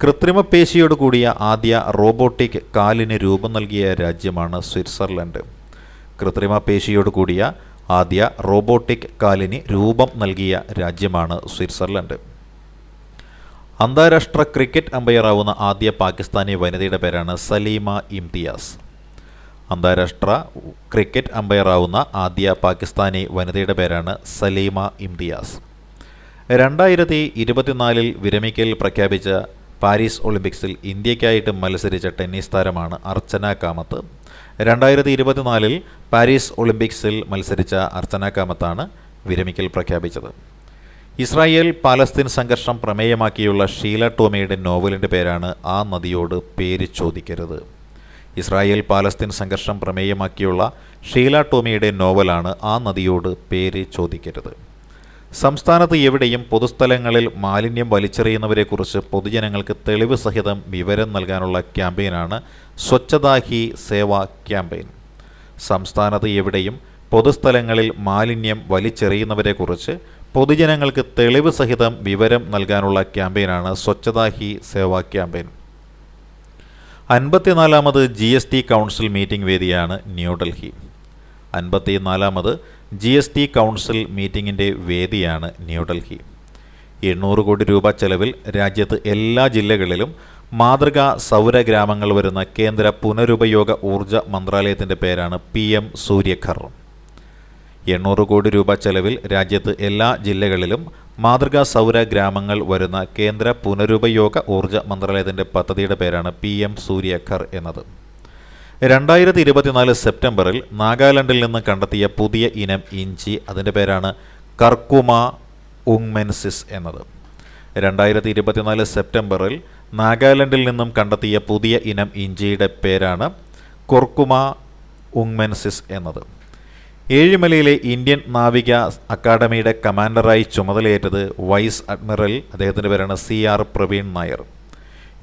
കൃത്രിമ പേശിയോട് കൂടിയ ആദ്യ റോബോട്ടിക് കാലിന് രൂപം നൽകിയ രാജ്യമാണ് സ്വിറ്റ്സർലൻഡ്. കൃത്രിമ പേശിയോട് കൂടിയ ആദ്യ റോബോട്ടിക് കാലിന് രൂപം നൽകിയ രാജ്യമാണ് സ്വിറ്റ്സർലൻഡ്. അന്താരാഷ്ട്ര ക്രിക്കറ്റ് അമ്പയറാവുന്ന ആദ്യ പാകിസ്ഥാനി വനിതയുടെ പേരാണ് സലീമ ഇംതിയാസ്. അന്താരാഷ്ട്ര ക്രിക്കറ്റ് അമ്പയറാവുന്ന ആദ്യ പാകിസ്ഥാനി വനിതയുടെ പേരാണ് സലീമ ഇംതിയാസ്. 2024 വിരമിക്കൽ പ്രഖ്യാപിച്ച പാരീസ് ഒളിമ്പിക്സിൽ ഇന്ത്യക്കായിട്ട് മത്സരിച്ച ടെന്നീസ് താരമാണ് അർച്ചന കാമത്ത്. 2024 പാരീസ് ഒളിമ്പിക്സിൽ മത്സരിച്ച അർച്ചന കാമത്താണ് വിരമിക്കൽ പ്രഖ്യാപിച്ചത്. ഇസ്രായേൽ പാലസ്തീൻ സംഘർഷം പ്രമേയമാക്കിയുള്ള ഷീല ടോമിയുടെ നോവലിൻ്റെ പേരാണ് ആ നദിയോട് പേര് ചോദിക്കരുത്. ഇസ്രായേൽ പാലസ്തീൻ സംഘർഷം പ്രമേയമാക്കിയുള്ള ഷീല ടോമിയുടെ നോവലാണ് ആ നദിയോട് പേര് ചോദിക്കരുത്. സംസ്ഥാനത്ത് എവിടെയും പൊതുസ്ഥലങ്ങളിൽ മാലിന്യം വലിച്ചെറിയുന്നവരെക്കുറിച്ച് പൊതുജനങ്ങൾക്ക് തെളിവ് സഹിതം വിവരം നൽകാനുള്ള ക്യാമ്പയിനാണ് സ്വച്ഛതാ ഹി സേവ ക്യാമ്പയിൻ. സംസ്ഥാനത്ത് എവിടെയും പൊതുസ്ഥലങ്ങളിൽ മാലിന്യം വലിച്ചെറിയുന്നവരെക്കുറിച്ച് പൊതുജനങ്ങൾക്ക് തെളിവ് സഹിതം വിവരം നൽകാനുള്ള ക്യാമ്പയിനാണ് സ്വച്ഛതാ ഹി സേവ ക്യാമ്പയിൻ. 54ാമത് GST കൗൺസിൽ മീറ്റിംഗ് വേദിയാണ് ന്യൂഡൽഹി. 54ാമത് GST കൗൺസിൽ മീറ്റിംഗിൻ്റെ വേദിയാണ് ന്യൂഡൽഹി. 800 കോടി രൂപ ചെലവിൽ രാജ്യത്ത് എല്ലാ ജില്ലകളിലും മാതൃകാ സൗരഗ്രാമങ്ങൾ വരുന്ന കേന്ദ്ര പുനരുപയോഗ ഊർജ മന്ത്രാലയത്തിൻ്റെ പേരാണ് PM സൂര്യഘർ. 800 കോടി രൂപ ചെലവിൽ രാജ്യത്ത് എല്ലാ ജില്ലകളിലും മാതൃകാ സൗര ഗ്രാമങ്ങൾ വരുന്ന കേന്ദ്ര പുനരുപയോഗ ഊർജ മന്ത്രാലയത്തിൻ്റെ പദ്ധതിയുടെ പേരാണ് PM സൂര്യഘർ എന്നത്. 2024 സെപ്റ്റംബറിൽ നാഗാലാൻഡിൽ നിന്ന് കണ്ടെത്തിയ പുതിയ ഇനം ഇഞ്ചി, അതിൻ്റെ പേരാണ് കർക്കുമ ഉങ്മെൻസിസ് എന്നത്. 2024 സെപ്റ്റംബറിൽ നാഗാലാൻഡിൽ നിന്നും കണ്ടെത്തിയ പുതിയ ഇനം ഇഞ്ചിയുടെ പേരാണ് കുർക്കുമ ഉങ്മെൻസിസ് എന്നത്. ഏഴിമലയിലെ ഇന്ത്യൻ നാവിക അക്കാദമിയുടെ കമാൻഡറായി ചുമതലയേറ്റത് വൈസ് അഡ്മിറൽ, അദ്ദേഹത്തിൻ്റെ പേരാണ് CR പ്രവീൺ നായർ.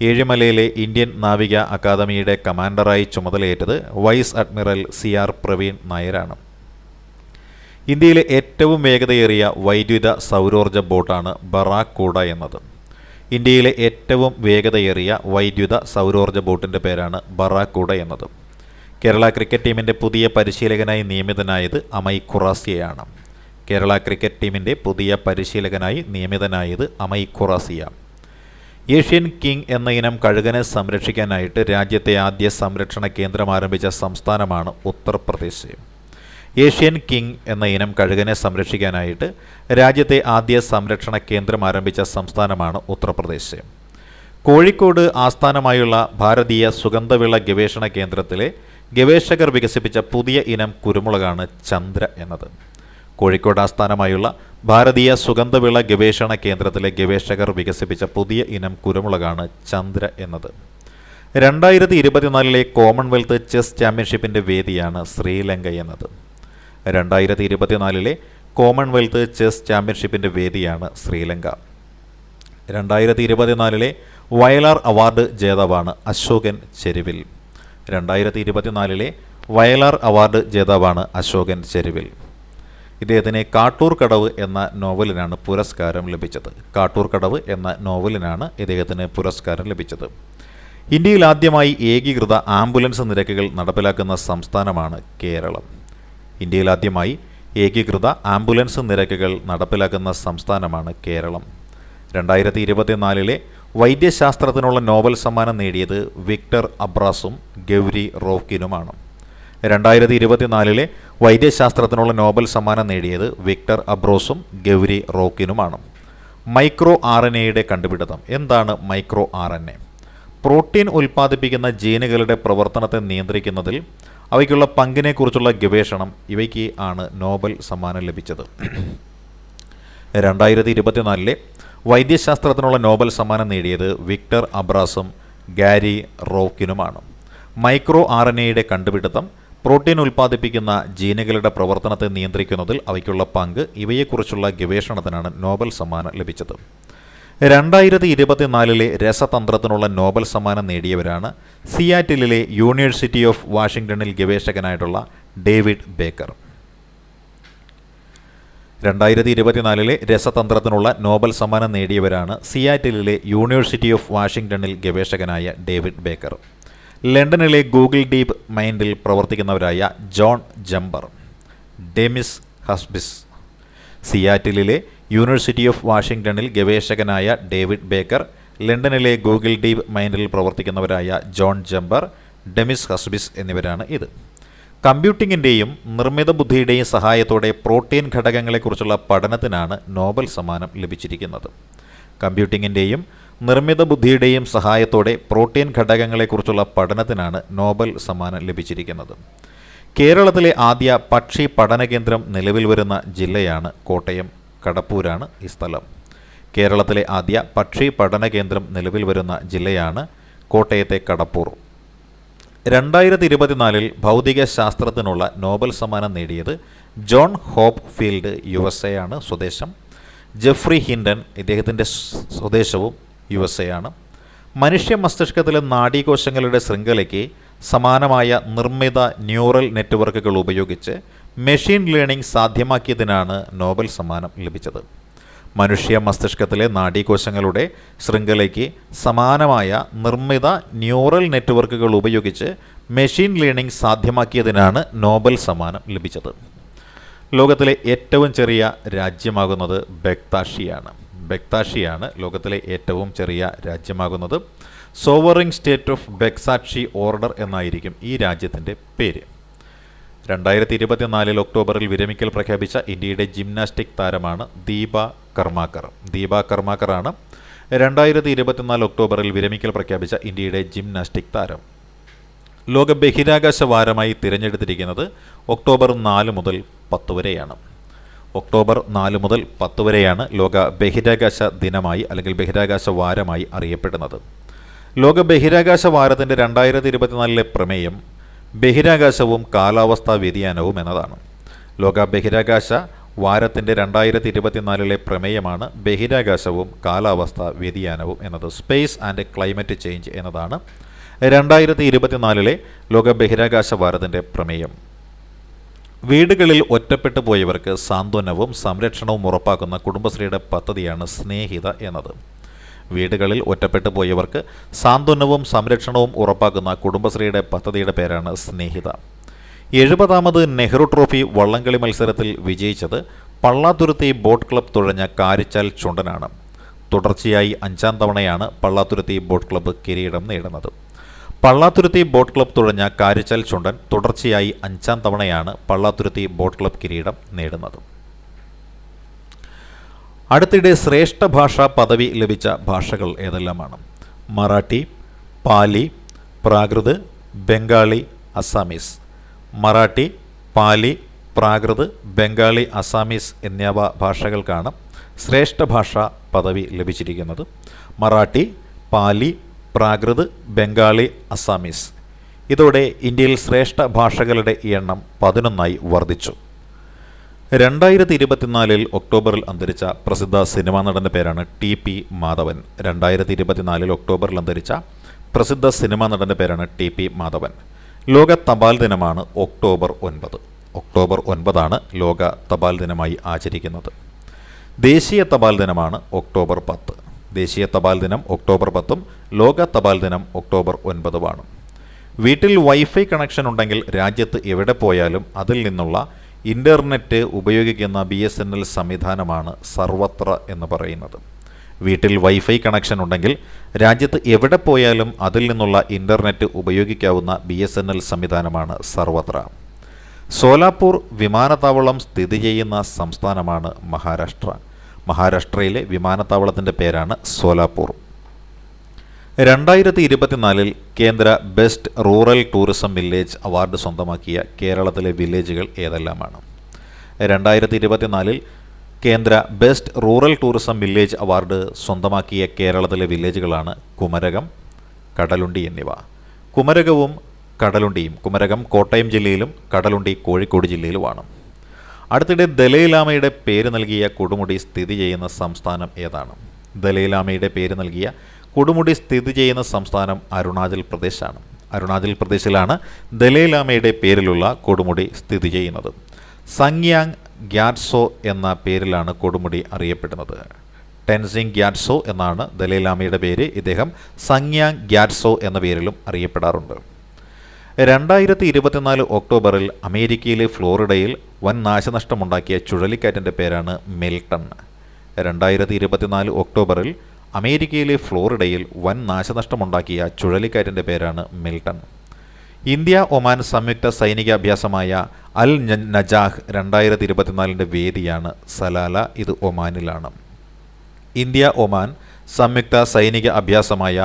ഏഴിമലയിലെ ഇന്ത്യൻ നാവിക അക്കാദമിയുടെ കമാൻഡറായി ചുമതലയേറ്റത് വൈസ് അഡ്മിറൽ CR പ്രവീൺ നായരാണ്. ഇന്ത്യയിലെ ഏറ്റവും വേഗതയേറിയ വൈദ്യുത സൗരോർജ്ജ ബോട്ടാണ് ബറാക്കൂഡ എന്നത്. ഇന്ത്യയിലെ ഏറ്റവും വേഗതയേറിയ വൈദ്യുത സൗരോർജ്ജ ബോട്ടിൻ്റെ പേരാണ് ബറാക്കൂഡ എന്നത്. കേരള ക്രിക്കറ്റ് ടീമിൻ്റെ പുതിയ പരിശീലകനായി നിയമിതനായത് അമയ് ഖുറാസിയയാണ്. കേരള ക്രിക്കറ്റ് ടീമിൻ്റെ പുതിയ പരിശീലകനായി നിയമിതനായത് അമയ് ഖുറാസിയ. ഏഷ്യൻ കിങ് എന്ന ഇനം കഴുകനെ സംരക്ഷിക്കാനായിട്ട് രാജ്യത്തെ ആദ്യ സംരക്ഷണ കേന്ദ്രം ആരംഭിച്ച സംസ്ഥാനമാണ് ഉത്തർപ്രദേശ്. ഏഷ്യൻ കിങ് എന്ന ഇനം കഴുകനെ സംരക്ഷിക്കാനായിട്ട് രാജ്യത്തെ ആദ്യ സംരക്ഷണ കേന്ദ്രം ആരംഭിച്ച സംസ്ഥാനമാണ് ഉത്തർപ്രദേശ്. കോഴിക്കോട് ആസ്ഥാനമായുള്ള ഭാരതീയ സുഗന്ധവിള ഗവേഷണ കേന്ദ്രത്തിലെ ഗവേഷകർ വികസിപ്പിച്ച പുതിയ ഇനം കുരുമുളകാണ് ചന്ദ്ര എന്നത്. കോഴിക്കോട് ആസ്ഥാനമായുള്ള ഭാരതീയ സുഗന്ധവിള ഗവേഷണ കേന്ദ്രത്തിലെ ഗവേഷകർ വികസിപ്പിച്ച പുതിയ ഇനം കുരുമുളകാണ് ചന്ദ്ര എന്നത്. 2024 കോമൺവെൽത്ത് ചെസ് ചാമ്പ്യൻഷിപ്പിൻ്റെ വേദിയാണ് ശ്രീലങ്ക എന്നത്. 2024 കോമൺവെൽത്ത് ചെസ് ചാമ്പ്യൻഷിപ്പിൻ്റെ വേദിയാണ് ശ്രീലങ്ക. 2024 വയലാർ അവാർഡ് ജേതാവാണ് അശോകൻ ചെരുവിൽ. 2024 വയലാർ അവാർഡ് ജേതാവാണ് അശോകൻ ചെരുവിൽ. ഇദ്ദേഹത്തിന് കാട്ടൂർ കടവ് എന്ന നോവലിനാണ് പുരസ്കാരം ലഭിച്ചത്. കാട്ടൂർ കടവ് എന്ന നോവലിനാണ് ഇദ്ദേഹത്തിന് പുരസ്കാരം ലഭിച്ചത്. ഇന്ത്യയിൽ ആദ്യമായി ഏകീകൃത ആംബുലൻസ് നിരക്കുകൾ നടപ്പിലാക്കുന്ന സംസ്ഥാനമാണ് കേരളം. ഇന്ത്യയിൽ ആദ്യമായി ഏകീകൃത ആംബുലൻസ് നിരക്കുകൾ നടപ്പിലാക്കുന്ന സംസ്ഥാനമാണ് കേരളം. 2024 വൈദ്യശാസ്ത്രത്തിനുള്ള നോബൽ സമ്മാനം നേടിയത് വിക്ടർ അബ്രാസും ഗൗരി റോക്കിനുമാണ്. 2024 വൈദ്യശാസ്ത്രത്തിനുള്ള നോബൽ സമ്മാനം നേടിയത് വിക്ടർ അബ്രോസും ഗൗരി റോക്കിനുമാണ്. മൈക്രോ RNAയുടെ കണ്ടുപിടുത്തം. എന്താണ് മൈക്രോ RNA? പ്രോട്ടീൻ ഉൽപ്പാദിപ്പിക്കുന്ന ജീനുകളുടെ പ്രവർത്തനത്തെ നിയന്ത്രിക്കുന്നതിൽ അവയ്ക്കുള്ള പങ്കിനെക്കുറിച്ചുള്ള ഗവേഷണം ഇവയ്ക്ക് ആണ് നോബൽ സമ്മാനം ലഭിച്ചത്. 2024 വൈദ്യശാസ്ത്രത്തിനുള്ള നോബൽ സമ്മാനം നേടിയത് വിക്ടർ അബ്രാസും ഗാരി റോക്കിനുമാണ്. മൈക്രോ RNAയുടെ കണ്ടുപിടുത്തം, പ്രോട്ടീൻ ഉൽപ്പാദിപ്പിക്കുന്ന ജീനുകളുടെ പ്രവർത്തനത്തെ നിയന്ത്രിക്കുന്നതിൽ അവയ്ക്കുള്ള പങ്ക് ഇവയെക്കുറിച്ചുള്ള ഗവേഷണത്തിനാണ് നോബൽ സമ്മാനം ലഭിച്ചത്. 2024 രസതന്ത്രത്തിനുള്ള നോബൽ സമ്മാനം നേടിയവരാണ് സിയാറ്റിലിലെ യൂണിവേഴ്സിറ്റി ഓഫ് വാഷിംഗ്ടണിൽ ഗവേഷകനായിട്ടുള്ള ഡേവിഡ് ബേക്കർ. 2024 രസതന്ത്രത്തിനുള്ള നോബൽ സമ്മാനം നേടിയവരാണ് സിയാറ്റിലിലെ യൂണിവേഴ്സിറ്റി ഓഫ് വാഷിംഗ്ടണിൽ ഗവേഷകനായ ഡേവിഡ് ബേക്കർ. ലണ്ടനിലെ ഗൂഗിൾ ഡീപ് മൈൻഡിൽ പ്രവർത്തിക്കുന്നവരായ ജോൺ ജംബർ, ഡെമിസ് ഹസ്ബിസ്. സിയാറ്റിലിലെ യൂണിവേഴ്സിറ്റി ഓഫ് വാഷിംഗ്ടണിൽ ഗവേഷകനായ ഡേവിഡ് ബേക്കർ, ലണ്ടനിലെ ഗൂഗിൾ ഡീപ് മൈൻഡിൽ പ്രവർത്തിക്കുന്നവരായ ജോൺ ജംബർ, ഡെമിസ് ഹസ്ബിസ് എന്നിവരാണ് ഇത്. കമ്പ്യൂട്ടിങ്ങിൻ്റെയും നിർമ്മിത ബുദ്ധിയുടെയും സഹായത്തോടെ പ്രോട്ടീൻ ഘടകങ്ങളെക്കുറിച്ചുള്ള പഠനത്തിനാണ് നോബൽ സമ്മാനം ലഭിച്ചിരിക്കുന്നത്. കമ്പ്യൂട്ടിങ്ങിൻ്റെയും നിർമ്മിത ബുദ്ധിയുടെയും സഹായത്തോടെ പ്രോട്ടീൻ ഘടകങ്ങളെക്കുറിച്ചുള്ള പഠനത്തിനാണ് നോബൽ സമ്മാനം ലഭിച്ചിരിക്കുന്നത്. കേരളത്തിലെ ആദ്യ പക്ഷി പഠന കേന്ദ്രം നിലവിൽ വരുന്ന ജില്ലയാണ് കോട്ടയം. കടപ്പൂരാണ് ഈ സ്ഥലം. കേരളത്തിലെ ആദ്യ പക്ഷി പഠന കേന്ദ്രം നിലവിൽ വരുന്ന ജില്ലയാണ് കോട്ടയത്തെ കടപ്പൂർ. 2024 ഭൗതിക ശാസ്ത്രത്തിനുള്ള നോബൽ സമ്മാനം നേടിയത് ജോൺ ഹോപ്പ് ഫീൽഡ്, USA ആണ് സ്വദേശം. ജെഫ്രി ഹിൻഡൻ, ഇദ്ദേഹത്തിൻ്റെ സ്വദേശവും USA ആണ്. മനുഷ്യ മസ്തിഷ്കത്തിലെ നാഡീകോശങ്ങളുടെ ശൃംഖലയ്ക്ക് സമാനമായ നിർമ്മിത ന്യൂറൽ നെറ്റ്വർക്കുകൾ ഉപയോഗിച്ച് മെഷീൻ ലേണിംഗ് സാധ്യമാക്കിയതിനാണ് നോബൽ സമ്മാനം ലഭിച്ചത്. മനുഷ്യ മസ്തിഷ്കത്തിലെ നാഡീകോശങ്ങളുടെ ശൃംഖലയ്ക്ക് സമാനമായ നിർമ്മിത ന്യൂറൽ നെറ്റ്വർക്കുകൾ ഉപയോഗിച്ച് മെഷീൻ ലേണിംഗ് സാധ്യമാക്കിയതിനാണ് നോബൽ സമ്മാനം ലഭിച്ചത്. ലോകത്തിലെ ഏറ്റവും ചെറിയ രാജ്യമാകുന്നത് ബെക്താഷിയാണ്. ബെക്താഷിയാണ് ലോകത്തിലെ ഏറ്റവും ചെറിയ രാജ്യമാകുന്നത്. സോവറിംഗ് സ്റ്റേറ്റ് ഓഫ് ബെക്സാക്ഷി ഓർഡർ എന്നായിരിക്കും ഈ രാജ്യത്തിൻ്റെ പേര്. 2024 ഒക്ടോബറിൽ വിരമിക്കൽ പ്രഖ്യാപിച്ച ഇന്ത്യയുടെ ജിംനാസ്റ്റിക് താരമാണ് ദീപ കർമാക്കർ. ദീപ കർമാക്കറാണ് 2024 ഒക്ടോബറിൽ വിരമിക്കൽ പ്രഖ്യാപിച്ച ഇന്ത്യയുടെ ജിംനാസ്റ്റിക് താരം. ലോക ബഹിരാകാശ വാരമായി തിരഞ്ഞെടുത്തിരിക്കുന്നത് ഒക്ടോബർ 4 മുതൽ 10 വരെയാണ്. ഒക്ടോബർ 4 മുതൽ 10 വരെയാണ് ലോക ബഹിരാകാശ ദിനമായി അല്ലെങ്കിൽ ബഹിരാകാശ വാരമായി അറിയപ്പെടുന്നത്. ലോക ബഹിരാകാശ വാരത്തിൻ്റെ 2024 പ്രമേയം ബഹിരാകാശവും കാലാവസ്ഥാ വ്യതിയാനവും എന്നതാണ്. ലോക ബഹിരാകാശ വാരത്തിൻ്റെ 2024 പ്രമേയമാണ് ബഹിരാകാശവും കാലാവസ്ഥാ വ്യതിയാനവും എന്നത്. സ്പേസ് ആൻഡ് ക്ലൈമറ്റ് ചേഞ്ച് എന്നതാണ് 2024 ലോക ബഹിരാകാശ വാരത്തിൻ്റെ പ്രമേയം. വീടുകളിൽ ഒറ്റപ്പെട്ടു പോയവർക്ക് സാന്ത്വനവും സംരക്ഷണവും ഉറപ്പാക്കുന്ന കുടുംബശ്രീയുടെ പദ്ധതിയാണ് സ്നേഹിത എന്നത്. വീടുകളിൽ ഒറ്റപ്പെട്ടു പോയവർക്ക് സാന്ത്വനവും സംരക്ഷണവും ഉറപ്പാക്കുന്ന കുടുംബശ്രീയുടെ പദ്ധതിയുടെ പേരാണ് സ്നേഹിത. 70ാമത് നെഹ്റു ട്രോഫി വള്ളംകളി മത്സരത്തിൽ വിജയിച്ചത് പള്ളാത്തുരുത്തി ബോട്ട് ക്ലബ്ബ് തുഴഞ്ഞ കാരിച്ചാൽ ചുണ്ടനാണ്. തുടർച്ചയായി 5ാം തവണയാണ് പള്ളാത്തുരുത്തി ബോട്ട് ക്ലബ്ബ് കിരീടം നേടുന്നത്. പള്ളാത്തുരുത്തി ബോട്ട് ക്ലബ്ബ് തുഴഞ്ഞ കാരിച്ചാൽ ചുണ്ടൻ തുടർച്ചയായി 5ാം തവണയാണ് പള്ളാത്തുരുത്തി ബോട്ട് ക്ലബ്ബ് കിരീടം നേടുന്നത്. അടുത്തിടെ ശ്രേഷ്ഠ ഭാഷാ പദവി ലഭിച്ച ഭാഷകൾ ഏതെല്ലാമാണ്? മറാഠി, പാലി, പ്രാകൃത്, ബംഗാളി, അസാമീസ്. മറാഠി, പാലി, പ്രാകൃത്, ബംഗാളി, അസാമീസ് എന്നിവ ഭാഷകൾക്കാണ് ശ്രേഷ്ഠ ഭാഷാ പദവി ലഭിച്ചിരിക്കുന്നത്. മറാഠി, പാലി, പ്രാകൃത്, ബംഗാളി, അസാമീസ്. ഇതോടെ ഇന്ത്യയിൽ ശ്രേഷ്ഠ ഭാഷകളുടെ എണ്ണം 11ആയി വർദ്ധിച്ചു. 2024 ഒക്ടോബറിൽ അന്തരിച്ച പ്രസിദ്ധ സിനിമാ നടൻ്റെ പേരാണ് ടി.പി. മാധവൻ. 2024 ഒക്ടോബറിൽ അന്തരിച്ച പ്രസിദ്ധ സിനിമാ നടൻ്റെ പേരാണ് ടി.പി. മാധവൻ. ലോക തപാൽ ദിനമാണ് ഒക്ടോബർ 9. ഒക്ടോബർ 9 ലോക തപാൽ ദിനമായി ആചരിക്കുന്നത്. ദേശീയ തപാൽ ദിനമാണ് ഒക്ടോബർ 10. ദേശീയ തപാൽ ദിനം ഒക്ടോബർ 10ഉം ലോക തപാൽ ദിനം ഒക്ടോബർ 9ഉമാണ്. വീട്ടിൽ വൈഫൈ കണക്ഷൻ ഉണ്ടെങ്കിൽ രാജ്യത്ത് എവിടെ പോയാലും അതിൽ നിന്നുള്ള ഇൻ്റർനെറ്റ് ഉപയോഗിക്കുന്ന BSNL സംവിധാനമാണ് സർവത്ര എന്ന് പറയുന്നത്. വീട്ടിൽ വൈഫൈ കണക്ഷൻ ഉണ്ടെങ്കിൽ രാജ്യത്ത് എവിടെ പോയാലും അതിൽ നിന്നുള്ള ഇൻ്റർനെറ്റ് ഉപയോഗിക്കാവുന്ന BSNL സംവിധാനമാണ് സർവത്ര. സോലാപൂർ വിമാനത്താവളം സ്ഥിതി ചെയ്യുന്ന സംസ്ഥാനമാണ് മഹാരാഷ്ട്ര. മഹാരാഷ്ട്രയിലെ വിമാനത്താവളത്തിൻ്റെ പേരാണ് സോലാപൂർ. 2024 കേന്ദ്ര best rural tourism village award സ്വന്തമാക്കിയ കേരളത്തിലെ വില്ലേജുകൾ ഏതെല്ലാമാണ്? 2024 കേന്ദ്ര best rural tourism village award സ്വന്തമാക്കിയ കേരളത്തിലെ വില്ലേജുകളാണ് കുമരകം, കടലുണ്ടി എന്നിവ. കുമരകവും കടലുണ്ടിയും, കുമരകം കോട്ടയം ജില്ലയിലും കടലുണ്ടി കോഴിക്കോട് ജില്ലയിലുമാണ്. അടുത്തിടെ ദലൈലാമയുടെ പേര് നൽകിയ കൊടുമുടി സ്ഥിതി ചെയ്യുന്ന സംസ്ഥാനം ഏതാണ്? ദലൈലാമയുടെ പേര് നൽകിയ കൊടുമുടി സ്ഥിതി ചെയ്യുന്ന സംസ്ഥാനം അരുണാചൽ പ്രദേശാണ്. അരുണാചൽ പ്രദേശിലാണ് ദലൈലാമയുടെ പേരിലുള്ള കൊടുമുടി സ്ഥിതി ചെയ്യുന്നത്. സംഗ്യാങ് ഗ്യാറ്റ്സോ എന്ന പേരിലാണ് കൊടുമുടി അറിയപ്പെടുന്നത്. ടെൻസിങ് ഗ്യാറ്റ്സോ എന്നാണ് ദലൈലാമയുടെ പേര്. ഇദ്ദേഹം സംഗ്യാങ് ഗ്യാറ്റ്സോ എന്ന പേരിലും അറിയപ്പെടാറുണ്ട്. 2024 ഒക്ടോബറിൽ അമേരിക്കയിലെ ഫ്ലോറിഡയിൽ വൻ നാശനഷ്ടമുണ്ടാക്കിയ ചുഴലിക്കാറ്റിൻ്റെ പേരാണ് മിൽട്ടൺ. 2024 ഒക്ടോബറിൽ അമേരിക്കയിലെ ഫ്ലോറിഡയിൽ വൻ നാശനഷ്ടമുണ്ടാക്കിയ ചുഴലിക്കാറ്റിൻ്റെ പേരാണ് മിൽട്ടൺ. ഇന്ത്യ ഒമാൻ സംയുക്ത സൈനിക അഭ്യാസമായ അൽ നജാഹ് 2024 വേദിയാണ് സലാല. ഇത് ഒമാനിലാണ്. ഇന്ത്യ ഒമാൻ സംയുക്ത സൈനിക അഭ്യാസമായ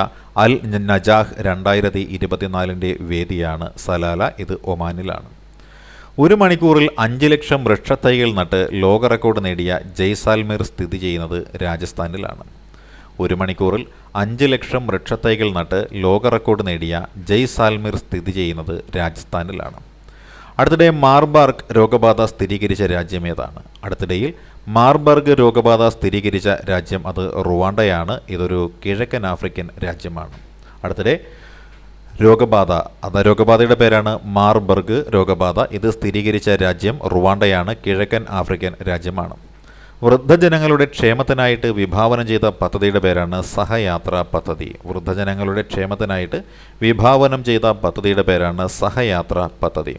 അൽ നജാഹ് 2024 വേദിയാണ് സലാല. ഇത് ഒമാനിലാണ്. 1 മണിക്കൂറിൽ 5 ലക്ഷം വൃക്ഷത്തൈകൾ നട്ട് ലോക റെക്കോർഡ് നേടിയ ജയ്സാൽമീർ സ്ഥിതി ചെയ്യുന്നത് രാജസ്ഥാനിലാണ്. 1 മണിക്കൂറിൽ 5 ലക്ഷം വൃക്ഷത്തൈകൾ നട്ട് ലോക റെക്കോർഡ് നേടിയ ജയ്സാൽമീർ സ്ഥിതി ചെയ്യുന്നത് രാജസ്ഥാനിലാണ്. അടുത്തിടെ മാർബർഗ് രോഗബാധ സ്ഥിരീകരിച്ച രാജ്യം ഏതാണ്? അടുത്തിടയിൽ മാർബർഗ് രോഗബാധ സ്ഥിരീകരിച്ച രാജ്യം അത് റുവാണ്ടയാണ്. ഇതൊരു കിഴക്കൻ ആഫ്രിക്കൻ രാജ്യമാണ്. അടുത്തിടെ രോഗബാധയുടെ പേരാണ് മാർബർഗ് രോഗബാധ. ഇത് സ്ഥിരീകരിച്ച രാജ്യം റുവാണ്ടയാണ്. കിഴക്കൻ ആഫ്രിക്കൻ രാജ്യമാണ്. വൃദ്ധജനങ്ങളുടെ ക്ഷേമത്തിനായിട്ട് വിഭാവനം ചെയ്ത പദ്ധതിയുടെ പേരാണ് സഹയാത്രാ പദ്ധതി. വൃദ്ധജനങ്ങളുടെ ക്ഷേമത്തിനായിട്ട് വിഭാവനം ചെയ്ത പദ്ധതിയുടെ പേരാണ് സഹയാത്രാ പദ്ധതി.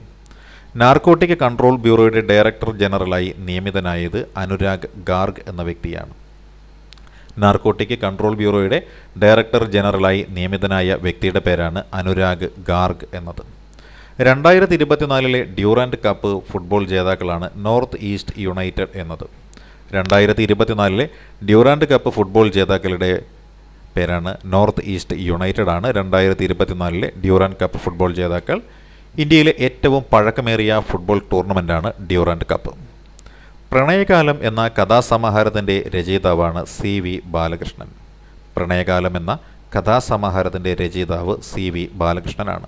നാർക്കോട്ടിക് കൺട്രോൾ ബ്യൂറോയുടെ ഡയറക്ടർ ജനറലായി നിയമിതനായത് അനുരാഗ് ഗാർഗ് എന്ന വ്യക്തിയാണ്. നാർക്കോട്ടിക് കൺട്രോൾ ബ്യൂറോയുടെ ഡയറക്ടർ ജനറലായി നിയമിതനായ വ്യക്തിയുടെ പേരാണ് അനുരാഗ് ഗാർഗ് എന്നത്. 2024 ഡ്യൂറാൻഡ് കപ്പ് ഫുട്ബോൾ ജേതാക്കളാണ് നോർത്ത് ഈസ്റ്റ് യുണൈറ്റഡ് എന്നത്. 2024 ഡ്യൂറാൻഡ് കപ്പ് ഫുട്ബോൾ ജേതാക്കളുടെ പേരാണ് നോർത്ത് ഈസ്റ്റ് യുണൈറ്റഡ് ആണ്. 2024 ഡ്യൂറാൻഡ് കപ്പ് ഫുട്ബോൾ ജേതാക്കൾ. ഇന്ത്യയിലെ ഏറ്റവും പഴക്കമേറിയ ഫുട്ബോൾ ടൂർണമെൻ്റാണ് ഡ്യൂറാൻഡ് കപ്പ്. പ്രണയകാലം എന്ന കഥാസമാഹാരത്തിൻ്റെ രചയിതാവാണ് CV ബാലകൃഷ്ണൻ. പ്രണയകാലം എന്ന കഥാസമാഹാരത്തിൻ്റെ രചയിതാവ് CV ബാലകൃഷ്ണനാണ്.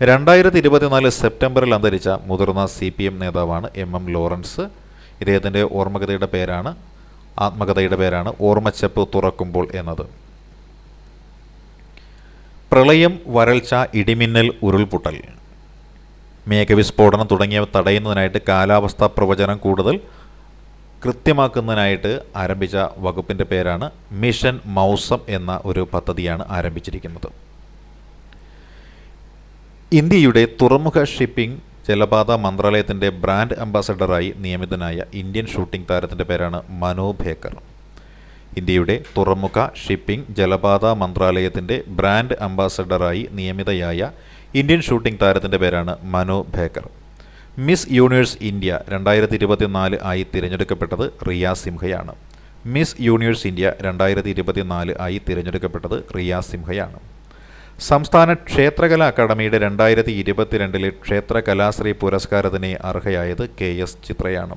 2024 സെപ്റ്റംബറിൽ അന്തരിച്ച മുതിർന്ന CPM നേതാവാണ് MM ലോറൻസ്. ഇദ്ദേഹത്തിൻ്റെ ആത്മകഥയുടെ പേരാണ് ഓർമ്മച്ചപ്പ് തുറക്കുമ്പോൾ എന്നത്. പ്രളയം, വരൾച്ച, ഇടിമിന്നൽ, ഉരുൾപൊട്ടൽ, മേഘവിസ്ഫോടനം തുടങ്ങിയവ തടയുന്നതിനായിട്ട് കാലാവസ്ഥാ പ്രവചനം കൂടുതൽ കൃത്യമാക്കുന്നതിനായിട്ട് ആരംഭിച്ച വകുപ്പിൻ്റെ പേരാണ് മിഷൻ മൗസം എന്ന ഒരു പദ്ധതിയാണ് ആരംഭിച്ചിരിക്കുന്നത്. ഇന്ത്യയുടെ തുറമുഖ ഷിപ്പിംഗ് ജലപാത മന്ത്രാലയത്തിൻ്റെ ബ്രാൻഡ് അംബാസഡറായി നിയമിതനായ ഇന്ത്യൻ ഷൂട്ടിംഗ് താരത്തിൻ്റെ പേരാണ് മനു ഭേക്കർ. ഇന്ത്യയുടെ തുറമുഖ ഷിപ്പിംഗ് ജലപാത മന്ത്രാലയത്തിൻ്റെ ബ്രാൻഡ് അംബാസഡറായി നിയമിതയായ ഇന്ത്യൻ ഷൂട്ടിംഗ് താരത്തിൻ്റെ പേരാണ് Manu Bhaker. Miss universe India 2024 ആയി തിരഞ്ഞെടുക്കപ്പെട്ടത് റിയ സിംഹയാണ്. മിസ് യൂണിവേഴ്സ് ഇന്ത്യ 2024 ആയി തിരഞ്ഞെടുക്കപ്പെട്ടത് റിയ സിംഹയാണ്. സംസ്ഥാന ക്ഷേത്രകലാ അക്കാദമിയുടെ 2022 ക്ഷേത്രകലാശ്രീ പുരസ്കാരത്തിന് അർഹയായത് KS ചിത്രയാണ്.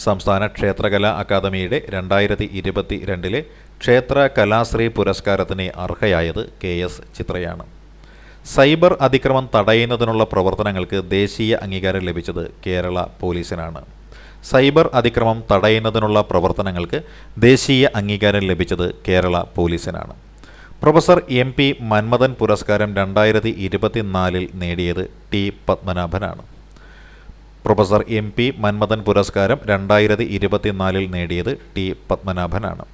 സംസ്ഥാന ക്ഷേത്രകലാ അക്കാദമിയുടെ 2022 ക്ഷേത്ര കലാശ്രീ പുരസ്കാരത്തിന് അർഹയായത് KS ചിത്രയാണ്. സൈബർ അതിക്രമം തടയുന്നതിനുള്ള പ്രവർത്തനങ്ങൾക്ക് ദേശീയ അംഗീകാരം ലഭിച്ചത് കേരള പോലീസിനാണ്. സൈബർ അതിക്രമം തടയുന്നതിനുള്ള പ്രവർത്തനങ്ങൾക്ക് ദേശീയ അംഗീകാരം ലഭിച്ചത് കേരള പോലീസിനാണ്. പ്രൊഫസർ MP മന്മഥൻ പുരസ്കാരം 2024 നേടിയത് T. പത്മനാഭനാണ്. പ്രൊഫസർ MP മന്മഥൻ പുരസ്കാരം 2024 നേടിയത് T. പത്മനാഭനാണ്.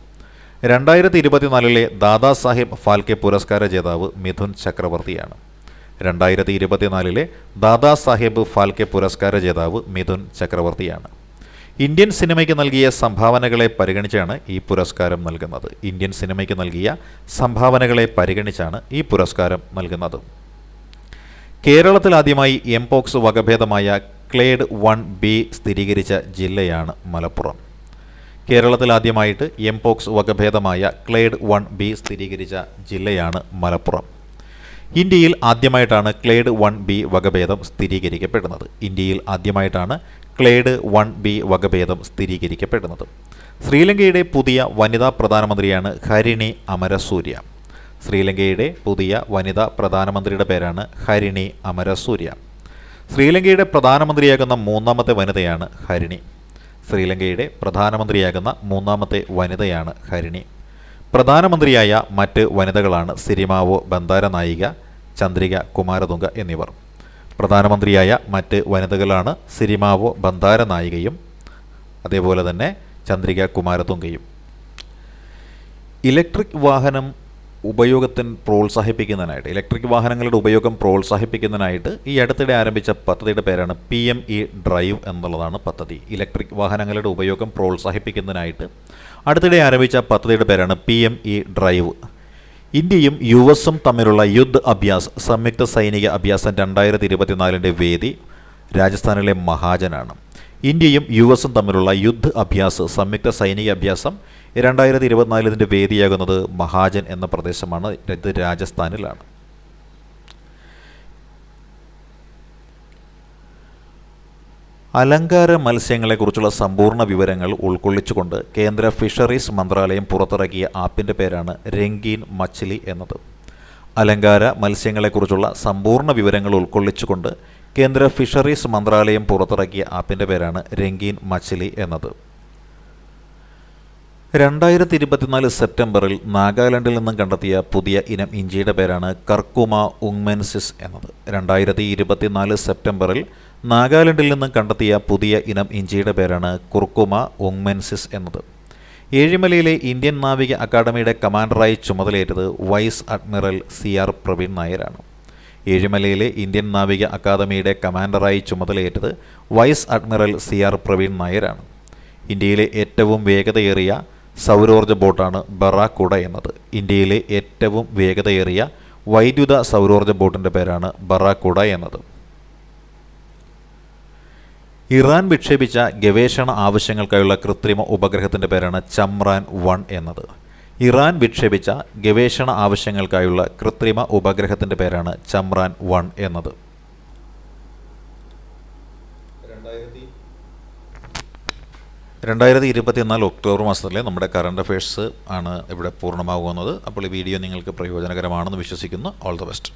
2024 ദാദാസാഹിബ് ഫാൽക്കെ പുരസ്കാര ജേതാവ് മിഥുൻ ചക്രവർത്തിയാണ്. 2024 ദാദാസാഹിബ് ഫാൽക്കെ പുരസ്കാര ജേതാവ് മിഥുൻ ചക്രവർത്തിയാണ്. ഇന്ത്യൻ സിനിമയ്ക്ക് നൽകിയ സംഭാവനകളെ പരിഗണിച്ചാണ് ഈ പുരസ്കാരം നൽകുന്നത്. ഇന്ത്യൻ സിനിമയ്ക്ക് നൽകിയ സംഭാവനകളെ പരിഗണിച്ചാണ് ഈ പുരസ്കാരം നൽകുന്നത്. കേരളത്തിൽ ആദ്യമായി എംപോക്സ് വകഭേദമായ ക്ലേഡ് 1B സ്ഥിരീകരിച്ച ജില്ലയാണ് മലപ്പുറം. കേരളത്തിൽ ആദ്യമായിട്ട് എംപോക്സ് വകഭേദമായ ക്ലേഡ് 1B സ്ഥിരീകരിച്ച ജില്ലയാണ് മലപ്പുറം. ഇന്ത്യയിൽ ആദ്യമായിട്ടാണ് ക്ലേഡ് 1B വകഭേദം സ്ഥിരീകരിക്കപ്പെടുന്നത്. ഇന്ത്യയിൽ ആദ്യമായിട്ടാണ് ക്ലേഡ് 1B വകഭേദം സ്ഥിരീകരിക്കപ്പെടുന്നത്. ശ്രീലങ്കയുടെ പുതിയ വനിതാ പ്രധാനമന്ത്രിയാണ് ഹരിണി അമരസൂര്യ. ശ്രീലങ്കയുടെ പുതിയ വനിതാ പ്രധാനമന്ത്രിയുടെ പേരാണ് ഹരിണി അമരസൂര്യ. ശ്രീലങ്കയുടെ പ്രധാനമന്ത്രിയാകുന്ന മൂന്നാമത്തെ വനിതയാണ് ഹരിണി. ശ്രീലങ്കയുടെ പ്രധാനമന്ത്രിയാകുന്ന മൂന്നാമത്തെ വനിതയാണ് ഹരിണി. പ്രധാനമന്ത്രിയായ മറ്റ് വനിതകളാണ് സിരിമാവോ ബന്ദാര നായിക, ചന്ദ്രിക കുമാരതുംഗ എന്നിവർ. പ്രധാനമന്ത്രിയായ മറ്റ് വനിതകളാണ് സിരിമാവോ ബന്ദാര നായികയും അതേപോലെ തന്നെ ചന്ദ്രിക കുമാരതുംഗയും. ഇലക്ട്രിക് വാഹനം ഉപയോഗത്തിന് പ്രോത്സാഹിപ്പിക്കുന്നതിനായിട്ട് ഇലക്ട്രിക് വാഹനങ്ങളുടെ ഉപയോഗം പ്രോത്സാഹിപ്പിക്കുന്നതിനായിട്ട് ഈ അടുത്തിടെ ആരംഭിച്ച പദ്ധതിയുടെ പേരാണ് PME ഡ്രൈവ് എന്നുള്ളതാണ് പദ്ധതി. ഇലക്ട്രിക് വാഹനങ്ങളുടെ ഉപയോഗം പ്രോത്സാഹിപ്പിക്കുന്നതിനായിട്ട് അടുത്തിടെ ആരംഭിച്ച പദ്ധതിയുടെ പേരാണ് PME ഡ്രൈവ്. ഇന്ത്യയും US-ഉം തമ്മിലുള്ള യുദ്ധ് അഭ്യാസ് സംയുക്ത സൈനിക അഭ്യാസം 2024 വേദി രാജസ്ഥാനിലെ മഹാജനാണ്. ഇന്ത്യയും US-ഉം തമ്മിലുള്ള യുദ്ധ് അഭ്യാസ് സംയുക്ത സൈനിക അഭ്യാസം 2024 വേദിയാകുന്നത് മഹാജൻ എന്ന പ്രദേശമാണ്. ഇത് രാജസ്ഥാനിലാണ്. അലങ്കാര മത്സ്യങ്ങളെക്കുറിച്ചുള്ള സമ്പൂർണ്ണ വിവരങ്ങൾ ഉൾക്കൊള്ളിച്ചുകൊണ്ട് കേന്ദ്ര ഫിഷറീസ് മന്ത്രാലയം പുറത്തിറക്കിയ ആപ്പിൻ്റെ പേരാണ് രംഗീൻ മച്ച്ലി എന്നത്. അലങ്കാര മത്സ്യങ്ങളെക്കുറിച്ചുള്ള സമ്പൂർണ്ണ വിവരങ്ങൾ ഉൾക്കൊള്ളിച്ചുകൊണ്ട് കേന്ദ്ര ഫിഷറീസ് മന്ത്രാലയം പുറത്തിറക്കിയ ആപ്പിൻ്റെ പേരാണ് രംഗീൻ മച്ച്ലി എന്നത്. 2024 സെപ്റ്റംബറിൽ നാഗാലാൻഡിൽ നിന്നും കണ്ടെത്തിയ പുതിയ ഇനം ഇഞ്ചിയുടെ പേരാണ് കർക്കുമ ഉങ്മെൻസിസ് എന്നത്. 2024 സെപ്റ്റംബറിൽ നാഗാലാൻഡിൽ നിന്നും കണ്ടെത്തിയ പുതിയ ഇനം ഇഞ്ചിയുടെ പേരാണ് കുർക്കുമ ഉങ്മെൻസിസ് എന്നത്. ഏഴിമലയിലെ ഇന്ത്യൻ നാവിക അക്കാദമിയുടെ കമാൻഡറായി ചുമതലയേറ്റത് വൈസ് അഡ്മിറൽ CR പ്രവീൺ നായരാണ്. ഏഴിമലയിലെ ഇന്ത്യൻ നാവിക അക്കാദമിയുടെ കമാൻഡറായി ചുമതലയേറ്റത് വൈസ് അഡ്മിറൽ CR പ്രവീൺ നായരാണ്. ഇന്ത്യയിലെ ഏറ്റവും വേഗതയേറിയ സൗരോർജ്ജ ബോട്ടാണ് ബറാക്കുഡ എന്നത്. ഇന്ത്യയിലെ ഏറ്റവും വേഗതയേറിയ വൈദ്യുത സൗരോർജ്ജ ബോട്ടിൻ്റെ പേരാണ് ബറാക്കുഡ എന്നത്. ഇറാൻ വിക്ഷേപിച്ച ഗവേഷണ ആവശ്യങ്ങൾക്കായുള്ള കൃത്രിമ ഉപഗ്രഹത്തിൻ്റെ പേരാണ് ചമ്രാൻ 1 എന്നത്. ഇറാൻ വിക്ഷേപിച്ച ഗവേഷണ ആവശ്യങ്ങൾക്കായുള്ള കൃത്രിമ ഉപഗ്രഹത്തിൻ്റെ പേരാണ് ചമ്രാൻ 1 എന്നത്. 2024 ഒക്ടോബർ മാസത്തിലെ നമ്മുടെ കറണ്ട് അഫയേഴ്സ് ആണ് ഇവിടെ പൂർണ്ണമാകുന്നത്. അപ്പോൾ ഈ വീഡിയോ നിങ്ങൾക്ക് പ്രയോജനകരമാണെന്ന് വിശ്വസിക്കുന്നു. All the best.